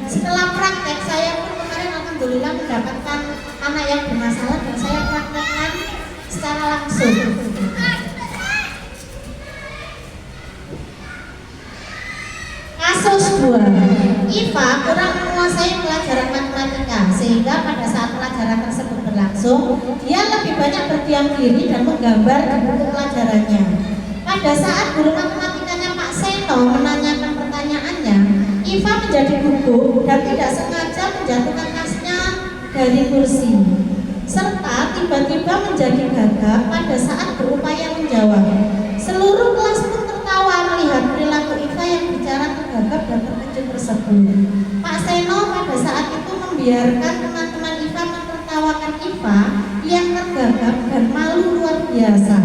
setelah praktek, saya pun kemarin alhamdulillah mendapatkan anak yang bermasalah dan saya praktekkan secara langsung. Kasus 2, IFA kurang menguasai pelajaran matematika sehingga pada saat pelajaran tersebut berlangsung dia lebih banyak berdiam diri dan menggambar di buku pelajarannya. Pada saat guru matematikanya Pak Seno menanyakan pertanyaannya, IFA menjadi gugup dan tidak sengaja menjatuhkan tasnya dari kursi serta tiba-tiba menjadi gagap pada saat berupaya menjawab. Seluruh kelas pun tertawa melihat perilaku IFA yang bicara tergagap dan terkejut tersebut. Pak Seno pada saat itu membiarkan teman-teman IFA menertawakan IFA yang tergagap dan malu luar biasa,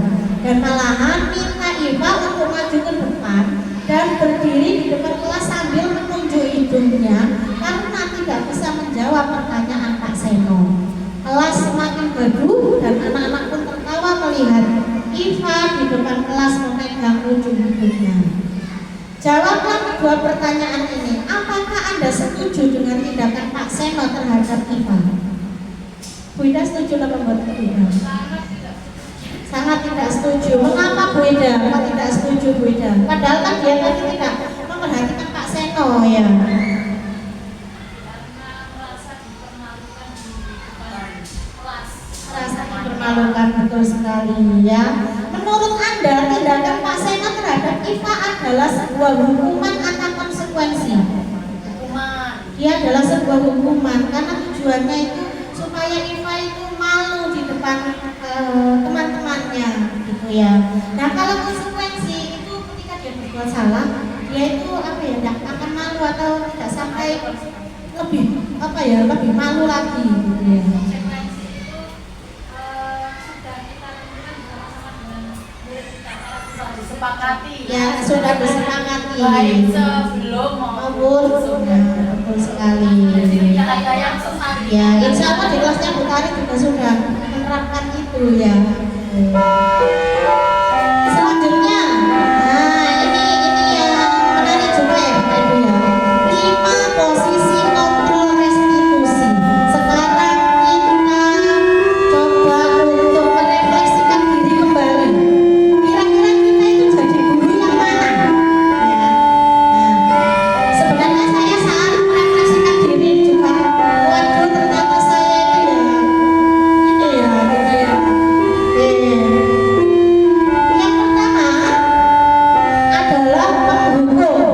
dan malahan minta IFA untuk maju ke depan dan berdiri di depan kelas sambil menunjuk hidungnya karena tidak bisa menjawab pertanyaan Pak Seno. Kelas semakin gaduh dan anak-anak pun tertawa melihat IFA di depan kelas memegang ujung hidungnya. Jawablah kedua pertanyaan ini. Apakah Anda setuju dengan tindakan Pak Seno terhadap Iva? Bu Ida setuju apa buat Bu Ida? Sangat tidak setuju. Mengapa Bu Ida? Kok tidak setuju Bu Ida? Padahal kan dia tadi tidak memperhatikan Pak Seno ya. Merasa dipermalukan, betul sekali ya. Menurut Anda tindakan Pak Seno terhadap Iva adalah sebuah hukuman atau konsekuensi? Dia adalah sebuah hukuman karena tujuannya itu supaya Iva itu malu di depan teman-temannya gitu ya. Nah kalau konsekuensi itu ketika dia berbuat salah, dia itu apa ya, tidak akan malu atau tidak sampai lebih apa ya, lebih malu lagi gitu ya. Sepakati Ya sudah disepakati baik sebelum maupun ya, betul sekali ada yang sesat ya. Insya Allah di kelasnya Bu Tari juga sudah menerapkan itu ya. Selanjutnya nah ini yang menarik juga ya Bapak Ibu ya, 5 posisi kontrol restitusi. Sekarang kita coba untuk merefleksikan diri kembali. Kira-kira kita itu jadi guru yang mana? Ya. Nah, sebenarnya saya saat merefleksikan diri juga, waduh ternyata saya itu ya, ini ya, gitu ya. Yang pertama adalah penghukum.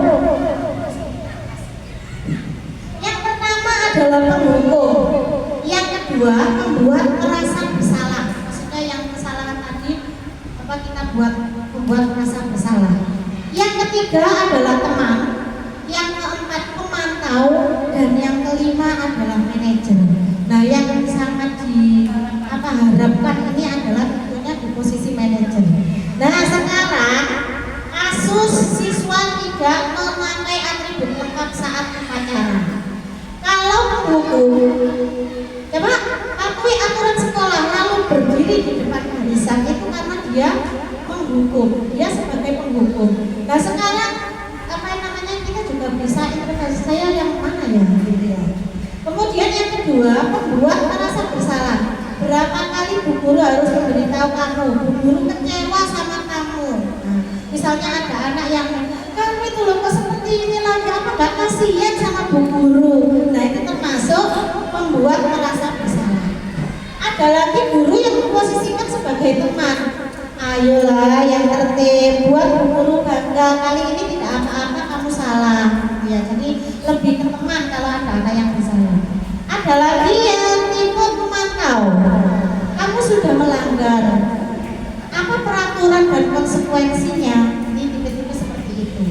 Yang pertama adalah penghukum. Yang kedua membuat merasa bersalah. Maksudnya yang kesalahan tadi apa kita membuat merasa bersalah. Yang ketiga adalah teman. Yang keempat pemantau dan yang kelima adalah manajer. Nah yang sangat harapkan ini adalah tentunya di posisi manajer. Nah sekarang kasus siswa tidak memakai atribut lengkap saat upacara. Kalau penghukum, coba patuhi aturan sekolah lalu berdiri di depan barisan, itu karena dia menghukum, dia sebagai penghukum. Nah sekarang apa namanya, kita juga bisa intervensi saya yang mana ya gitu ya. Kemudian yang kedua, membuat merasa bersalah. Berapa kali Bu Guru harus memberitahu kamu, Bu Guru kecewa sama kamu. Nah, misalnya ada anak yang kamu itu loh kok seperti ini lagi, apa gak kasihan sama Bu Guru. Nah itu termasuk membuat merasa bersalah. Ada lagi guru yang memposisikan sebagai teman. Ayolah yang tertib, buat Bu Guru bangga, kali ini tidak apa-apa kamu salah ya. Jadi lebih ke teman kalau ada anak yang bersalah. Ada lagi yang tipe pemantau. Kamu sudah melanggar, apa peraturan dan konsekuensinya? Ini tipe-tipe seperti itu.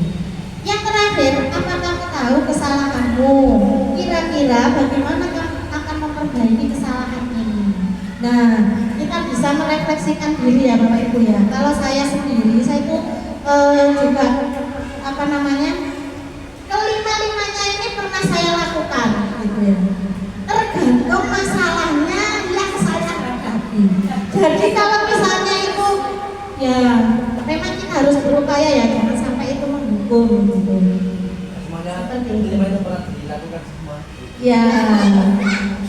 Yang terakhir, apa kamu tahu kesalahanmu? Kira-kira bagaimana kamu akan memperbaiki kesalahan ini? Nah, kita bisa merefleksikan diri ya Bapak Ibu ya. Kalau saya sendiri, saya itu juga apa namanya, kelima-limanya ini pernah saya lakukan gitu ya. Tergantung masalahnya yang saya hadapi. Jadi kalau misalnya itu ya memang kita harus berupaya ya, jangan sampai itu menghukum gitu. Semuanya Seperti itu. kelima itu pernah dilakukan semua. Ya,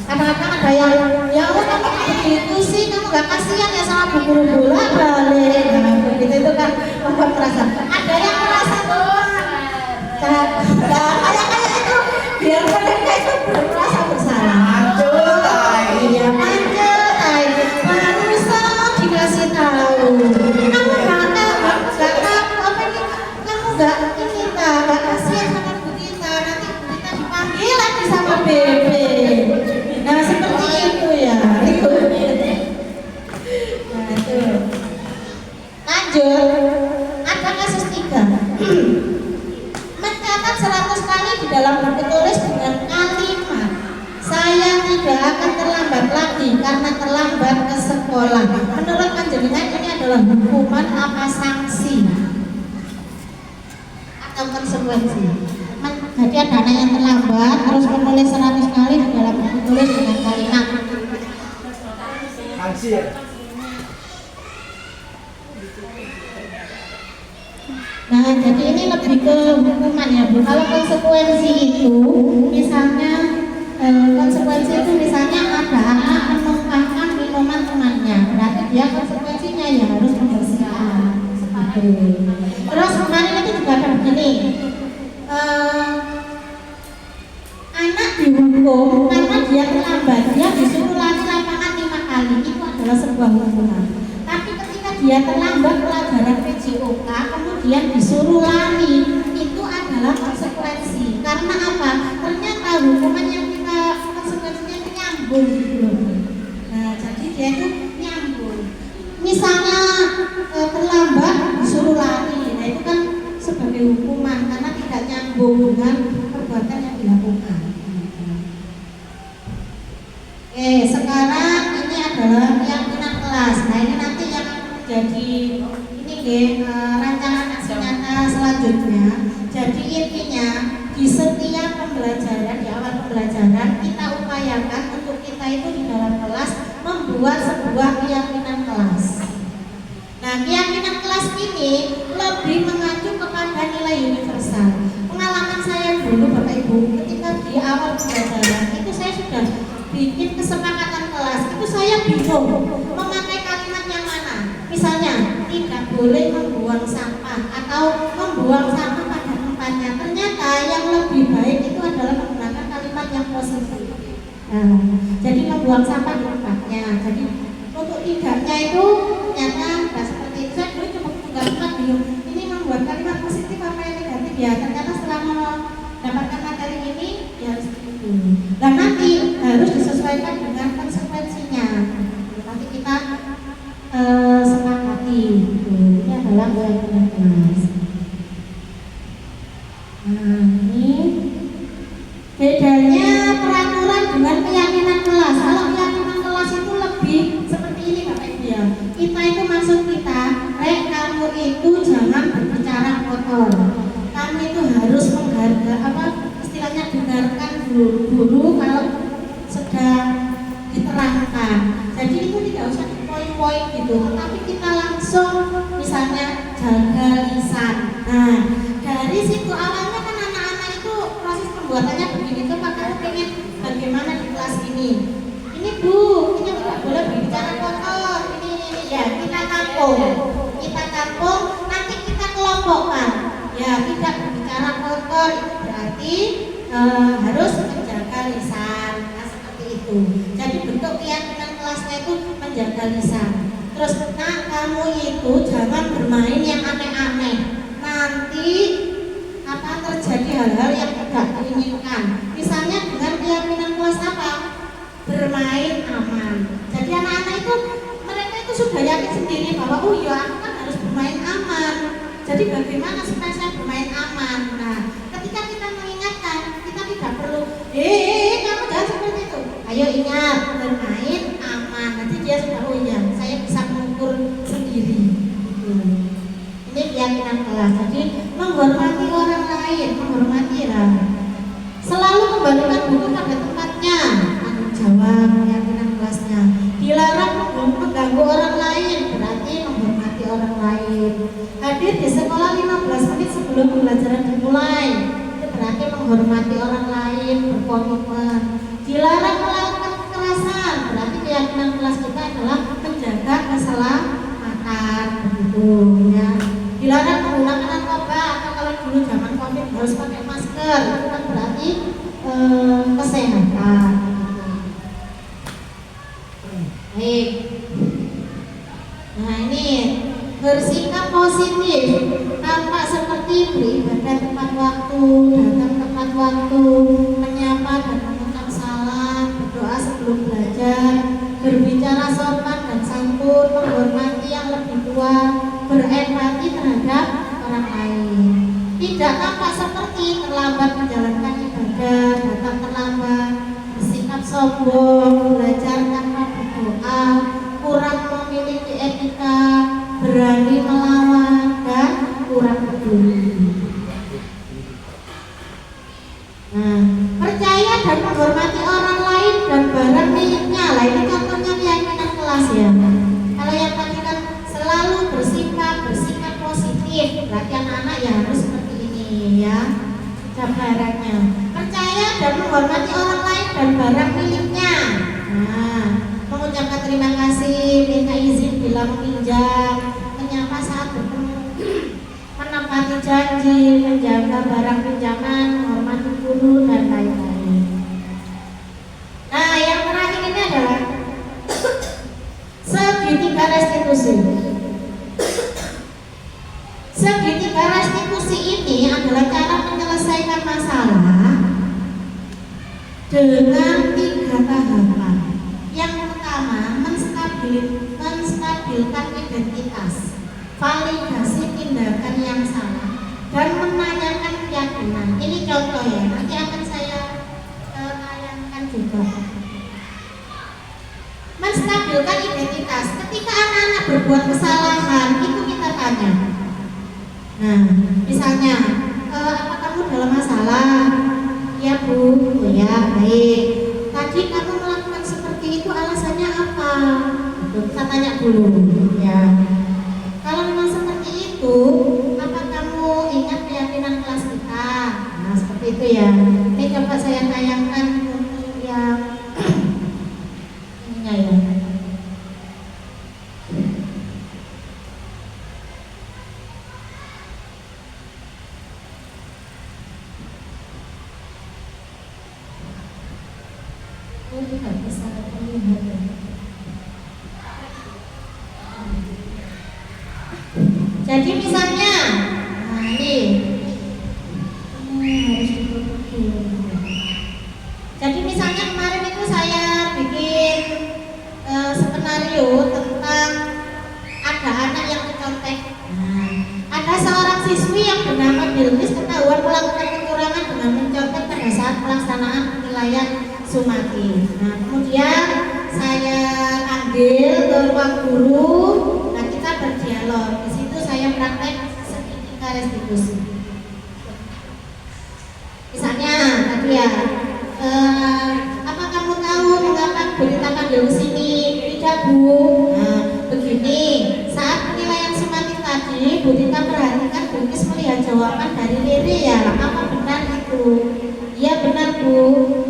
kadang-kadang ada yang ya Allah kamu begitu sih, kamu gak kasihan ya sama Bu Guru bola balik. Nah, begitu itu kan membuat merasa. Ada yang merasa kayak itu biar mereka itu merasa bersalah. Iya, manjai. Manusia dikasih tahu. Kamu gak kasihan sama Bu Tita, nanti Bu Tita dipanggil lagi sama Bebe. Nah seperti itu ya. Nah itu. Lanjut. Ada kasus 3. Mencatat 100 kali di dalam buku tulis dengan kalimat saya tidak akan terlambat lagi karena terlambat ke sekolah. Menurut panjenengan ini adalah hukuman apa sanksi atau konsekuensi? Jadi ada anak yang terlambat harus menulis 100 kali di dalam buku tulis dengan kalimat Sanksi ya. Nah, jadi ini lebih ke hukuman ya Bu. Kalau konsekuensi itu, misalnya konsekuensi itu misalnya ada anak menumpahkan minuman temannya, berarti dia konsekuensinya ya harus membersihkan. Terus kemarin itu juga ada begini, anak dihukum karena dia terlambat, dia disuruh lari lapangan 5 kali, itu adalah sebuah hukuman. Tapi ketika dia terlambat pelajaran PJOK, kemudian disuruh lari, itu adalah konsekuensi. Karena apa? Ternyata hukuman yang kita konsekuensinya itu nyambung gitu loh. Nah, jadi dia itu nyambung. Misalnya terlambat disuruh lari, nah itu kan sebagai hukuman karena tidak nyambung dengan perbuatan yang dilakukan. Oke, sekarang ini adalah keyakinan kelas. Nah ini nanti yang jadi ini rancangan aksi nyata selanjutnya. Jadi intinya di setiap pembelajaran, di awal pembelajaran kita upayakan untuk kita itu di dalam kelas membuat sebuah keyakinan kelas. Nah, keyakinan kelas ini lebih mengacu kepada nilai universal. Pengalaman saya dulu Bapak Ibu, ketika di awal pembelajaran itu saya sudah bikin kesepakatan kelas, itu saya bingung memakai kalimat yang mana. Misalnya, tidak boleh membuang sampah atau membuang sampah pada tempatnya. Ternyata yang lebih baik itu adalah menggunakan kalimat yang positif. Nah, jadi membuang sampah di tempatnya. Jadi untuk tidaknya itu ternyata tidak seperti itu. Saya dulu cuma juga bingung. Ini membuat kalimat positif apa yang negatif ya? Ternyata setelah mendapatkan materi ini ya harus begitu. Dan nanti harus disesuaikan dengan konsekuensinya. Nanti kita sepakati. Ini adalah keyakinan kelas. Nah ini bedanya peraturan dengan keyakinan kelas. Kalau keyakinan kelas itu lebih seperti ini Bapak Ibu ya. Kita itu maksud kita, kamu itu jangan berbicara kotor. Kamu itu harus menghargai istilahnya dengarkan guru kalau sedang diterangkan. Jadi itu tidak usah dipoin-poin gitu, tetapi kita langsung misalnya jaga lisan. Nah, dari situ awalnya kan anak-anak itu proses pembuatannya begini tuh, maka pengen bagaimana di kelas ini. Ini Bu, kita tidak boleh berbicara kotor. Ini ya kita tampung, nanti kita kelompokkan. Ya tidak berbicara kotor itu berarti harus menjaga lisan. Nah, seperti itu. Jadi bentuk keyakinan kelasnya itu menjaga lisan. Terus, nah kamu itu jangan bermain yang aneh-aneh. Nanti terjadi hal-hal yang tidak diinginkan. Misalnya dengan keyakinan kelas apa? Bermain aman. Jadi anak-anak itu mereka itu sudah yakin sendiri bahwa oh ya aku kan harus bermain aman. Jadi bagaimana supaya saya bermain aman? Nah, ketika kita mengingatkan, kita tidak perlu kamu jangan seperti itu. Ayo ingat, bermain aman. Nanti dia sudah oh iya, saya bisa mengukur sendiri. Ini keyakinan kelas. Jadi menghormati orang lain, menghormati selalu kembalikan buku pada tempatnya. Tanggung jawab keyakinan kelasnya. Dilarang mengganggu orang lain, berarti menghormati orang lain. Hadir di sekolah 15 menit sebelum pembelajaran dimulai, itu berarti menghormati orang lain, berkomitmen. Dilarang melakukan kekerasan, berarti keyakinan kelas kita adalah menjaga keselamatan, begitu ya. Dilarang menggunakan narkoba atau kalau dulu zaman COVID harus pakai masker, itu kan berarti kesehatan. Baik. Nah ini bersikap positif, tampak seperti beribadah tepat waktu, datang tepat waktu, menyapa dan mengucap salam, berdoa sebelum belajar, berbicara sopan dan santun, menghormati yang lebih tua, berempati terhadap orang lain. Tidak tampak seperti terlambat menjalankan ibadah, datang terlambat, bersikap sombong, belajar tanpa berdoa, kurang memiliki etika, berani melawan, dan kurang peduli. Nah, percaya dan menghormati orang lain dan barang miliknya. Lah ini contohnya keyakinan kelas ya. Kalau yang tadi kan selalu bersikap positif, positif, berarti anak-anak ya harus seperti ini ya gambarannya. Percaya dan menghormati orang lain dan barang miliknya. Nah, mengucapkan terima kasih, minta izin bila meminjam, menyapa saat bertemu, menepati janji, menjaga barang pinjaman, menghormati guru dan lain-lain. Nah, yang terakhir ini adalah segitiga restitusi. Segitiga restitusi ini adalah cara menyelesaikan masalah dengan 3 tahapan. Yang pertama, menstabilkan identitas, validasi tindakan yang salah, dan menanyakan keyakinan. Ini contoh ya, nanti akan saya tayangkan juga. Menstabilkan identitas, ketika anak-anak berbuat kesalahan, itu kita tanya. Nah, misalnya, apa kamu dalam masalah? Ya Bu, oh ya baik. Tadi kamu melakukan seperti itu alasannya apa? Itu kita tanya dulu, ya. Kalau memang seperti itu, apa kamu ingat keyakinan kelas kita? Nah, seperti itu ya. Ini coba saya tayangkan untuk yang ininya ya. Tidak bisa terlihat ya. Jadi misalnya, nah ini harus ditutup dulu. Jadi misalnya kemarin itu saya bikin skenario tentang ada anak yang mencontek. Nah, ada seorang siswi yang bernama Bilqis ketahuan melakukan kecurangan dengan mencontek pada saat pelaksanaan penilaian Sumaki. Nah, kemudian saya ambil ke ruang guru. Nah, kita berdialog. Di situ saya praktek segitiga restitusi. Misalnya tadi ya, apa kamu tahu mengapa beritakan di sini? Tidak Bu. Nah, begini. Saat penilaian Sumaki tadi, Bu Tita perhatikan Bilqis melihat jawaban dari Riri ya. Apa benar itu? Ya benar Bu.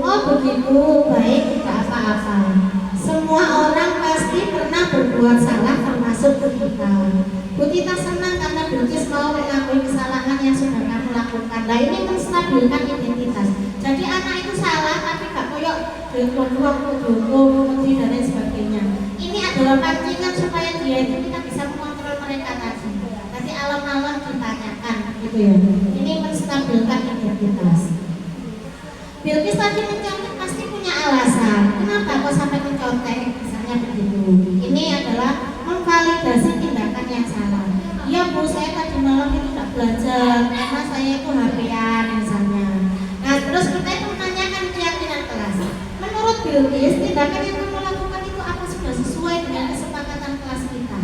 Oh begitu, baik, tidak apa-apa. Semua orang pasti pernah berbuat salah termasuk Bu Tita. Bu Tita senang karena Bilqis mau mengakui kesalahan yang sudah kamu lakukan. Nah ini menstabilkan identitas. Jadi anak itu salah tapi gak koyok dukung dan lain sebagainya. Ini adalah pancingan supaya dia itu kita bisa mengontrol mereka tadi. Nanti alam-alam ditanyakan gitu ya. Ini menstabilkan identitas. Bilqis tadi mencontek pasti punya alasan. Kenapa kok sampai mencontek? Misalnya begitu. Ini adalah memvalidasi tindakan yang salah. Iya Bu, saya tadi malam itu tidak belajar karena saya itu HP-an misalnya. Nah terus kita itu menanyakan keyakinan kelas. Menurut Bilqis, tindakan yang kamu lakukan itu apa sudah sesuai dengan kesepakatan kelas kita?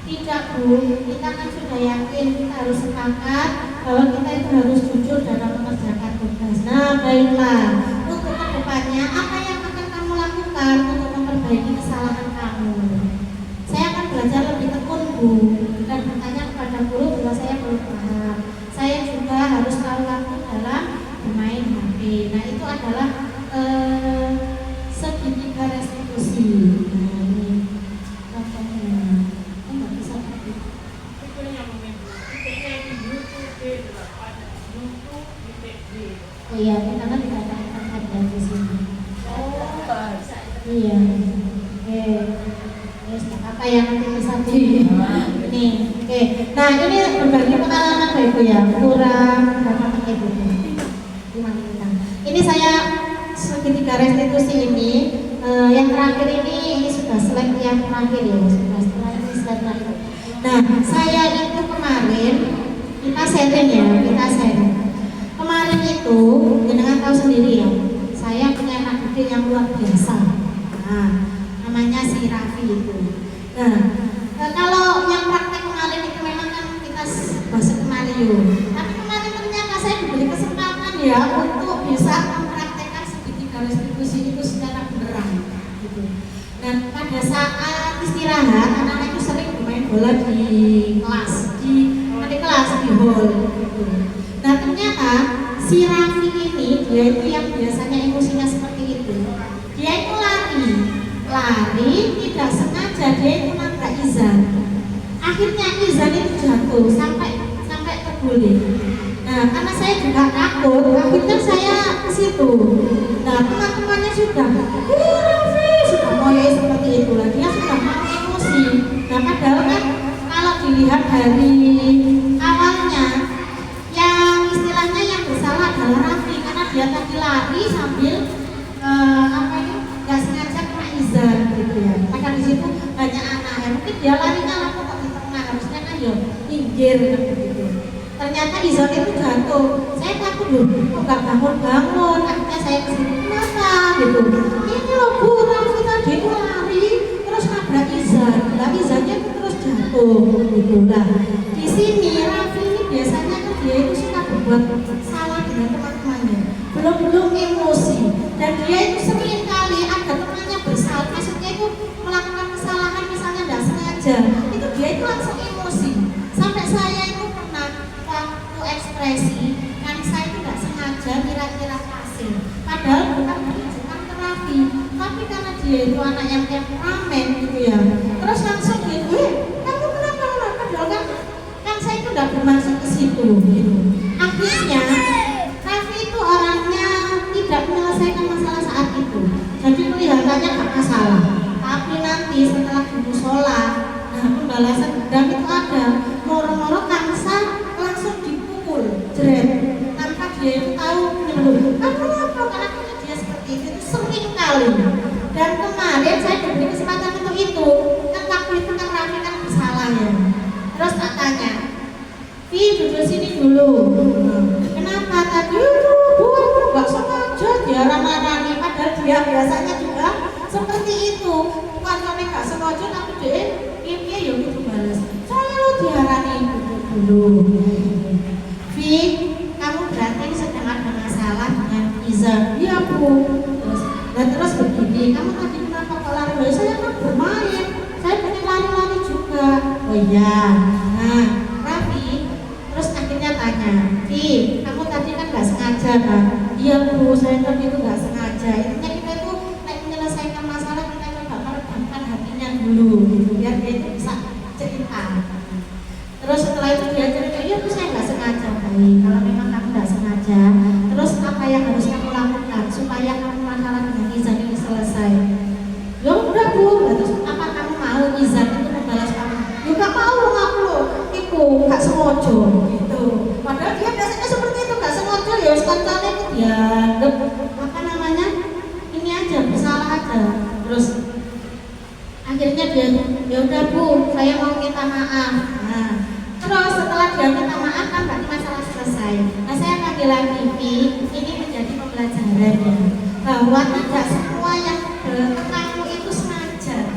Tidak Bu, kita kan sudah yakin kita harus sepakat bahwa kita itu harus jujur dalam mengerjakan tugas. Nah baiklah, untuk kedepannya apa yang akan kamu lakukan untuk memperbaiki kesalahan kamu? Saya akan belajar lebih tekun Bu dan bertanya kepada guru bila saya belum paham. Saya juga harus tahu waktu dalam bermain HP. Nah itu adalah segitiga restitusi. Nah ini contohnya. Nggak bisa pakai. Oh iya, kita kan tidak ada di sini. Oh, bahasa. Iya. Oke. Terus apa yang nanti bisa di ini? Oke. Nah ini berbagi pengalaman Bapak Ibu ya. Kurang berapa menit Bu? 5 menit. Ini saya segitiga restitusi ini. Yang terakhir ini sudah slide yang terakhir ya. Sudah setelah ini slide terakhir. Nah saya itu kemarin kita sharing ya. Kita sharing. Kemarin itu, jenengan tahu sendiri ya, saya punya anak kecil yang luar biasa. Nah, namanya si Raffi itu. Nah, kalau yang praktek kemarin itu memang kan kita bahasa Mario. Tapi kemarin ternyata saya diberi kesempatan ya untuk bisa mempraktekkan segitiga restitusi itu secara beneran. Gitu. Dan pada saat istirahat, anak-anak itu sering bermain bola di kelas. Di kelas di hall gitu. Nah ternyata si Raffi ini dia itu yang biasanya emosinya seperti itu, dia itu lari tidak sengaja dia itu nabrak Izan. Akhirnya Izan itu jatuh sampai terguling. Nah karena saya juga takut, akhirnya saya ke situ. Nah teman-temannya sudah Raffi sudah mulai seperti itulah, dia sudah mau emosi. Nah padahal kan kalau dilihat dari awalnya yang istilahnya yang bersalah adalah Raffi karena dia tadi lari sambil nggak sengaja kena Izan gitu ya. Padahal di situ banyak anak ya, mungkin dia larinya langsung kok di tengah, harusnya kan ya pinggir kan begitu. Ternyata Izan itu jatuh. Saya takut loh, kok nggak bangun-bangun. Akhirnya saya kesini, kenapa gitu? Ini loh Bu, Raffi tadi itu lari terus nabrak Izan. Nah Izannya itu terus jatuh gitu lah. Di sini Raffi ini biasanya kan dia itu suka berbuat salah dengan teman-temannya. Belum emosi. Dan dia itu sering kali ada temannya bersalah, maksudnya itu melakukan kesalahan misalnya tidak sengaja, itu dia itu langsung emosi. Sampai saya itu pernah waktu ekspresi, kan saya itu tidak sengaja kira-kira kasih. Padahal bukan menunjukkan ke Raffi, tapi karena dia itu anak yang temperamen gitu ya. Terus langsung gitu, kamu kenapa? Padahal kan saya itu tidak bermaksud ke situ gitu. Akhirnya Raffi itu orangnya tidak menyelesaikan masalah saat itu. Jadi kelihatannya gak masalah. Tapi nanti setelah musola, nah pembalasan dendam itu ada. Moro-moro Kansa langsung dipukul, jeret. Tanpa dia itu tahu menyebut. Kenapa? Karena dia seperti itu sering kali. Dan kemarin saya diberi kesempatan untuk itu. Kan waktu itu kan Raffi kan bersalah ya. Terus tak tanya, Vi duduk sini dulu. Kenapa tadi? Bu, gak sengaja dia marah-marah. Padahal dia biasanya juga seperti itu. Bukan karena gak sengaja tapi dia ya gitu balas. Saya lo diarani duduk dulu. Vi, kamu berarti sedang ada masalah dengan Izan. Iya Bu. Terus begini, kamu tadi kenapa kok lari? Saya kan bermain. Saya pengen lari-lari juga. Oh iya. Nah, Raffi terus akhirnya tanya, Vi, kamu tadi kan gak sengaja kan? Iya Bu, saya tadi itu gak sengaja. Intinya kita itu menyelesaikan masalah, kita coba meredamkan hatinya dulu gitu, biar dia itu bisa cerita. Terus setelah itu dia cerita, iya Bu saya gak sengaja. Baik, kalau memang kamu gak sengaja, terus apa yang harus kamu lakukan supaya kamu masalah dengan Izan ini selesai? Ya udah Bu, terus apa kamu mau Izan itu membalas kamu? Ya gak mau aku loh, itu gak sengaja gitu. Padahal dia biasanya seperti itu, gak sengaja ya sekoncone itu dia apa namanya, ini aja, bersalah aja. Terus akhirnya dia, ya udah Bu, saya mau minta maaf. Nah, terus setelah dia minta maaf kan berarti masalah selesai. Nah saya lagi ini menjadi pembelajaran ya, bahwa tidak semua yang kamu itu sengaja.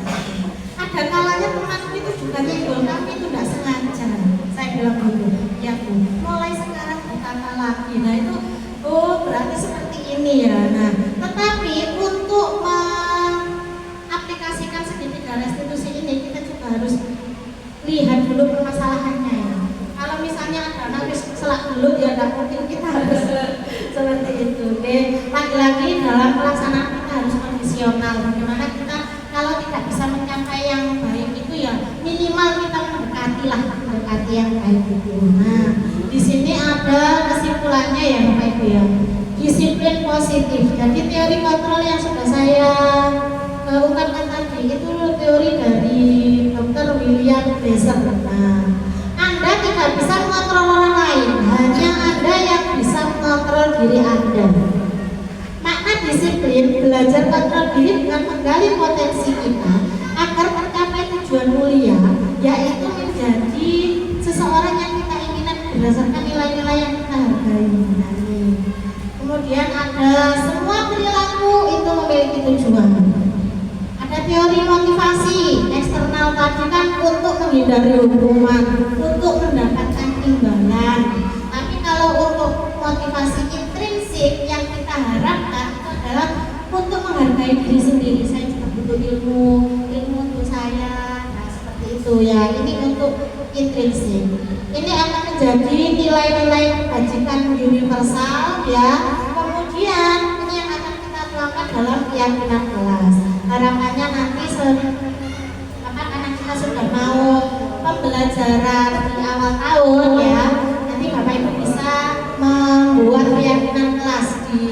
Ada kalanya temanmu itu juga nyenggol kamu itu tidak sengaja. Saya bilang gitu, ya Bu, mulai sekarang ditata lagi. Nah itu, oh berarti seperti ini ya. Nah tetapi untuk mengaplikasikan segitiga restitusi ini kita juga harus lihat dulu permasalahannya ya. Kalau misalnya ada anak selak dulu ya tidak mungkin kita harus seperti itu. Oke, lagi-lagi dalam pelaksanaan kita harus kondisional. Bagaimana kita kalau tidak bisa mencapai yang baik itu ya minimal kita mendekati yang baik itu. Nah, di sini ada kesimpulannya ya Bapak Ibu ya. Disiplin positif. Jadi teori kontrol yang sudah saya ungkapkan tadi itu teori dari Dr. William Blaser. Nah, Anda tidak bisa mengontrol orang lain, hanya Anda yang bisa mengontrol diri Anda. Makna disiplin belajar kontrol diri dengan menggali potensi kita agar tercapai tujuan mulia, yaitu menjadi seseorang yang kita inginkan berdasarkan nilai-nilai yang kita hargai. Kemudian ada semua perilaku itu memiliki tujuan. Ada teori motivasi eksternal tadi kan untuk menghindari hukuman, untuk mendapatkan imbalan. Tapi kalau untuk motivasi intrinsik yang kita harapkan itu adalah untuk menghargai diri sendiri. Saya juga butuh ilmu untuk saya. Nah seperti itu itu ya. Ini untuk intrinsik. Ini akan menjadi nilai-nilai kebajikan universal ya. Kemudian ini yang akan kita tuangkan dalam keyakinan kelas. Harapannya nanti anak kita sudah mau pembelajaran di awal tahun ya, nanti Bapak Ibu bisa membuat keyakinan kelas di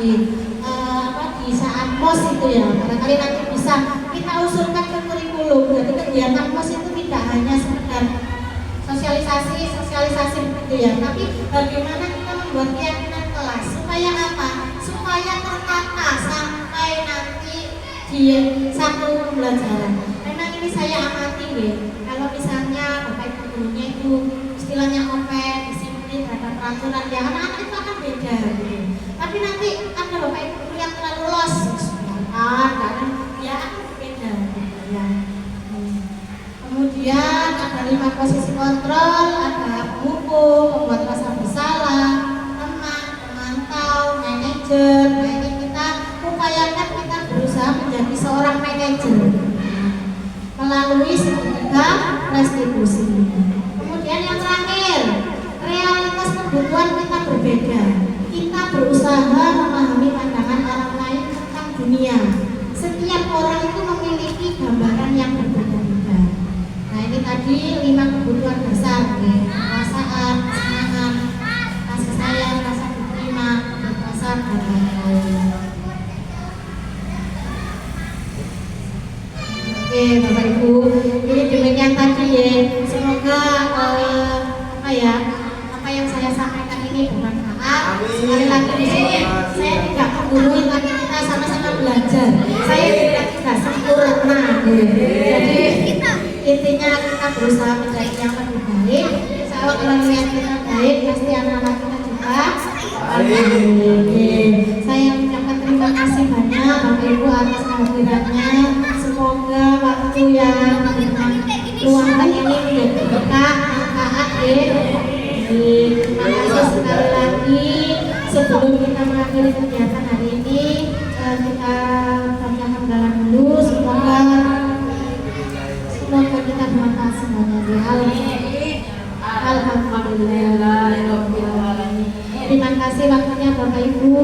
saat MOS itu ya. Barangkali nanti bisa kita usulkan ke kurikulum. Jadi kegiatan MOS itu tidak hanya sekedar sosialisasi begitu ya, tapi bagaimana kita membuat keyakinan kelas supaya apa? Supaya tertata sampai nanti di satu pembelajaran. Memang ini saya amati ya. Kalau misalnya Bapak Ibu gurunya itu istilahnya open, disiplin, ada peraturan ya, anak-anak itu akan beda gitu. Tapi nanti ada Bapak Ibu guru yang terlalu los, karena ya akan berbeda gitu ya. Kemudian ada 5 posisi kontrol, ada penghukum, pembuat rasa bersalah, teman, pemantau, manajer. Nah ini kita upayakan kita berusaha menjadi seorang manajer melalui segitiga restitusi. Kemudian yang terakhir, realitas kebutuhan kita berbeda. Kita berusaha memahami pandangan orang lain tentang dunia. Setiap orang itu memiliki gambaran yang berbeda-beda. Nah ini tadi 5 kebutuhan dasar, perasaan, kesenangan, kasih sayang, rasa diterima, kebebasan, dan lain-lain. Oke Bapak Ibu, ini demikian tadi ya. Semoga apa yang saya sampaikan ini bermanfaat. Sekali lagi di sini saya tidak menggurui, tapi kita sama-sama belajar. Saya tidak sempurna. Jadi intinya kita berusaha menjadi yang lebih baik. Insya Allah kalau niat kita baik, pasti anak-anak kita juga baik. Saya ucapkan terima kasih banyak Bapak Ibu atas kehadirannya. Semoga waktu yang luangkan ini menjadi berkah, manfaat ya. Terima kasih sekali lagi. Sebelum kita mengakhiri kegiatan hari ini, kita baca hamdalah dulu. Semoga kita bermanfaat semuanya ya. Alhamdulillah. Terima kasih waktunya Bapak Ibu.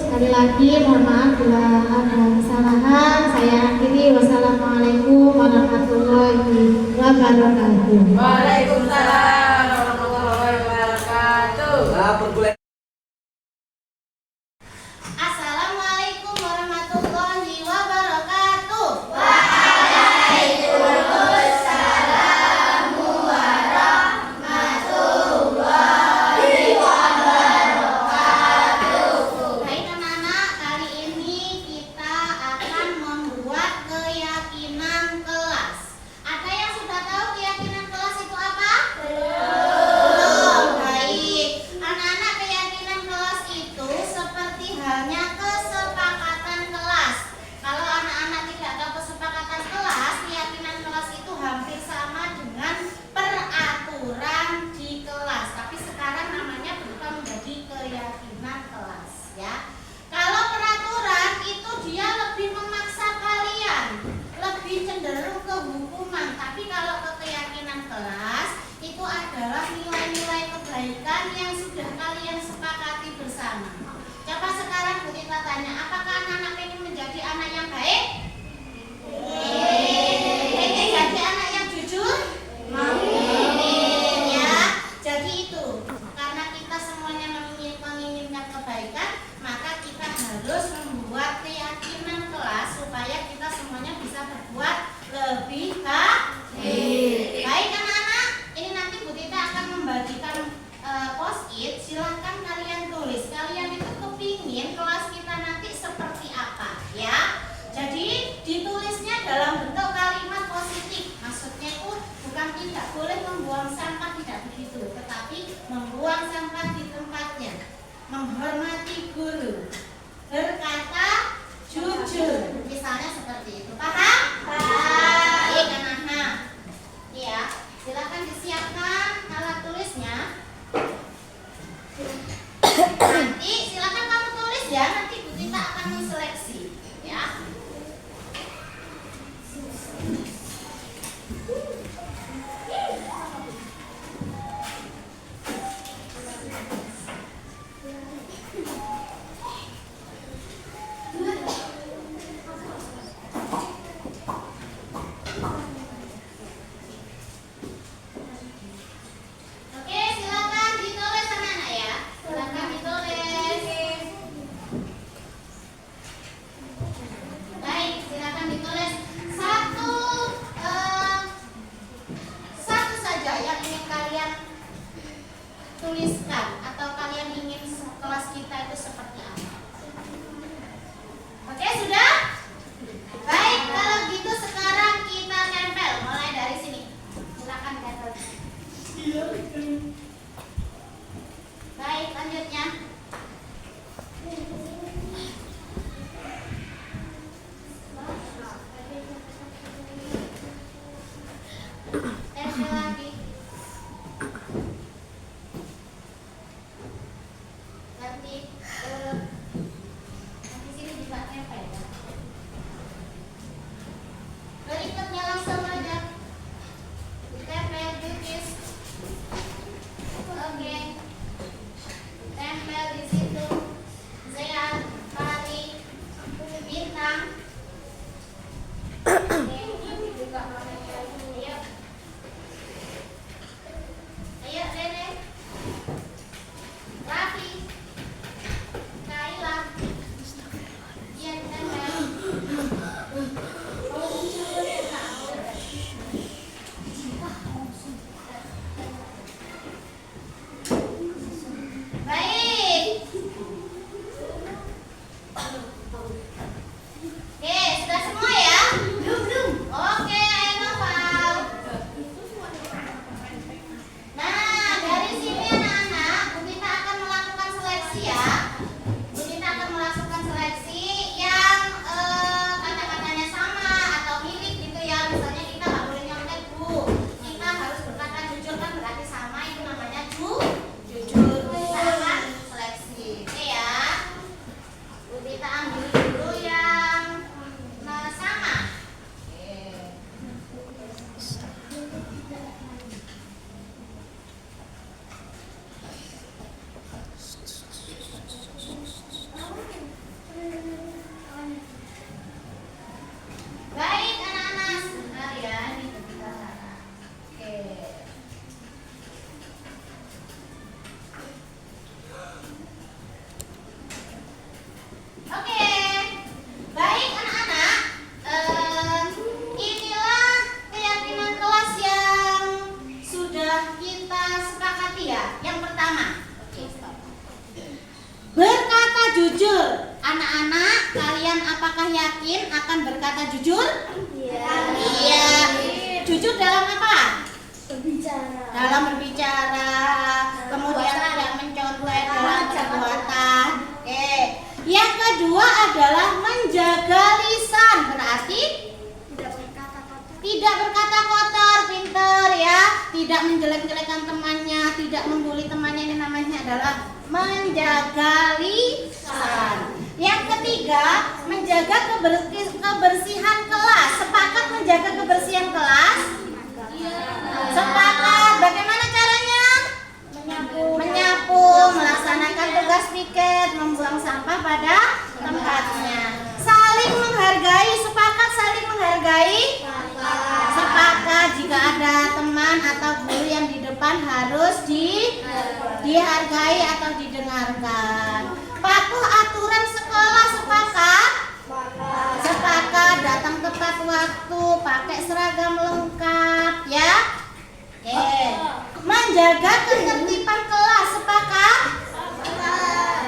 Sekali lagi mohon maaf bila ada kesalahan. Saya akhiri. Wassalamualaikum warahmatullahi wabarakatuh. Waalaikumsalam warahmatullahi wabarakatuh. Assalamualaikum warahmatullahi wabarakatuh. Baik anak-anak, kali ini kita akan membuat keyakinan kelas. Ada yang sudah tahu keyakinan kelas itu apa? Belum. Baik. Anak-anak, keyakinan kelas itu seperti halnya kesepakatan kelas. Kalau anak-anak tidak tahu kesepakatan kelas, keyakinan kelas itu hampir sama dengan peraturan di kelas. Tapi sekarang namanya berubah menjadi keyakinan kelas ya. Kalau peraturan itu dia lebih memaksa kalian, lebih cenderung ke hukuman. Tapi kalau ke keyakinan kelas itu adalah nilai-nilai kebaikan yang sudah kalian sepakati bersama. Coba sekarang Bu Tita tanya, apakah anak-anak ingin menjadi anak yang baik? Ingin jadi anak yang jujur? Mau? Ya. Jadi itu, karena kita semuanya menginginkan kebaikan, maka kita harus membuat keyakinan kelas supaya kita semuanya bisa berbuat lebih baik. Baik anak-anak, ini nanti Bu Tita akan membagikan post-it. Silahkan kalian tulis. Kalian itu kepingin kelas kita nanti seperti apa ya. Jadi ditulisnya dalam bentuk kalimat positif. Maksudnya itu bukan tidak boleh membuang sampah, tidak begitu, tetapi membuang sampah di tempatnya, menghormati guru, berkata jujur, misalnya seperti itu. Paham? Baik anak-anak. Ya, silakan disiapkan alat tulisnya. Nanti silakan kamu tulis ya. Nanti Bu Tita akan menseleksi ya. Anak-anak, kalian apakah yakin akan berkata jujur? Iya. Jujur dalam apa? Dalam berbicara, kemudian tidak mencontoh dalam perbuatan. Oke. Yang kedua adalah menjaga lisan, berarti tidak berkata kotor, pinter ya. Tidak menjelek-jelekan temannya, tidak membuli temannya, ini namanya adalah menjaga lisan. Yang ketiga, menjaga kebersihan kelas. Sepakat menjaga kebersihan kelas? Sepakat. Bagaimana caranya? Menyapu, melaksanakan tugas piket, membuang sampah pada tempatnya. Saling menghargai. Sepakat saling menghargai? Sepakat. Jika ada teman atau guru yang di depan harus dihargai atau didengarkan. Patuh aturan sekolah. Sepakat? Sepakat. Datang tepat waktu, pakai seragam lengkap ya. Oke. Menjaga ketertiban kelas. Sepakat?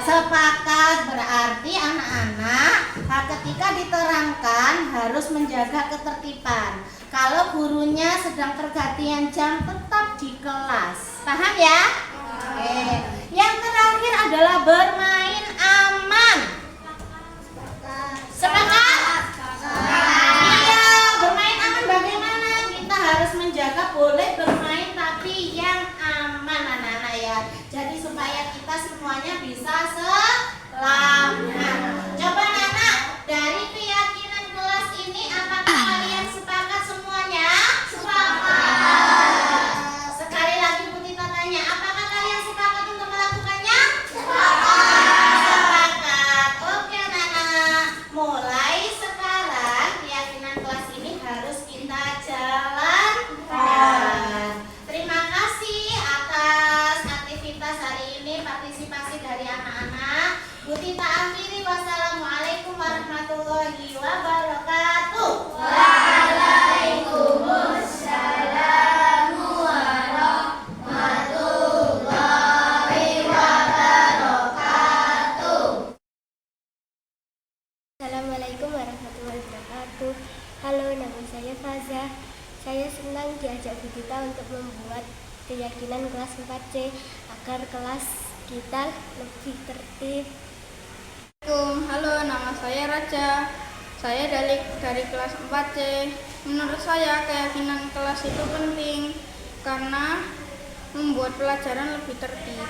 Sepakat. Berarti anak-anak ketika diterangkan harus menjaga ketertiban. Kalau gurunya sedang pergantian jam, tetap di kelas. Paham ya? Oke. Yang terakhir adalah bermain aman. Sepakat? Iya, bermain aman bagaimana? Kita harus menjaga boleh bermain tapi yang aman anak-anak ya. Jadi supaya kita semuanya bisa selamat. Coba anak-anak, dari keyakinan kelas ini apakah kalian sepakat semuanya? Sepakat. Sekali lagi Bu Tita tanya, apakah kalian sepakat untuk melakukannya? Sepakat. Oke anak-anak, mulai sekarang keyakinan kelas ini harus kita jalankan. Terima kasih atas aktivitas hari ini, partisipasi dari anak-anak. Bu Tita akhiri, wassalamualaikum warahmatullahi wabarakatuh. Waalaikumsalam warahmatullahi wabarakatuh. Assalamualaikum warahmatullahi wabarakatuh. Halo, nama saya Faza. Saya senang diajak Bu Tita untuk membuat keyakinan kelas 4C agar kelas kita lebih tertib. Halo, nama saya Raja. Saya dari kelas 4C. Menurut saya keyakinan kelas itu penting karena membuat pelajaran lebih tertib.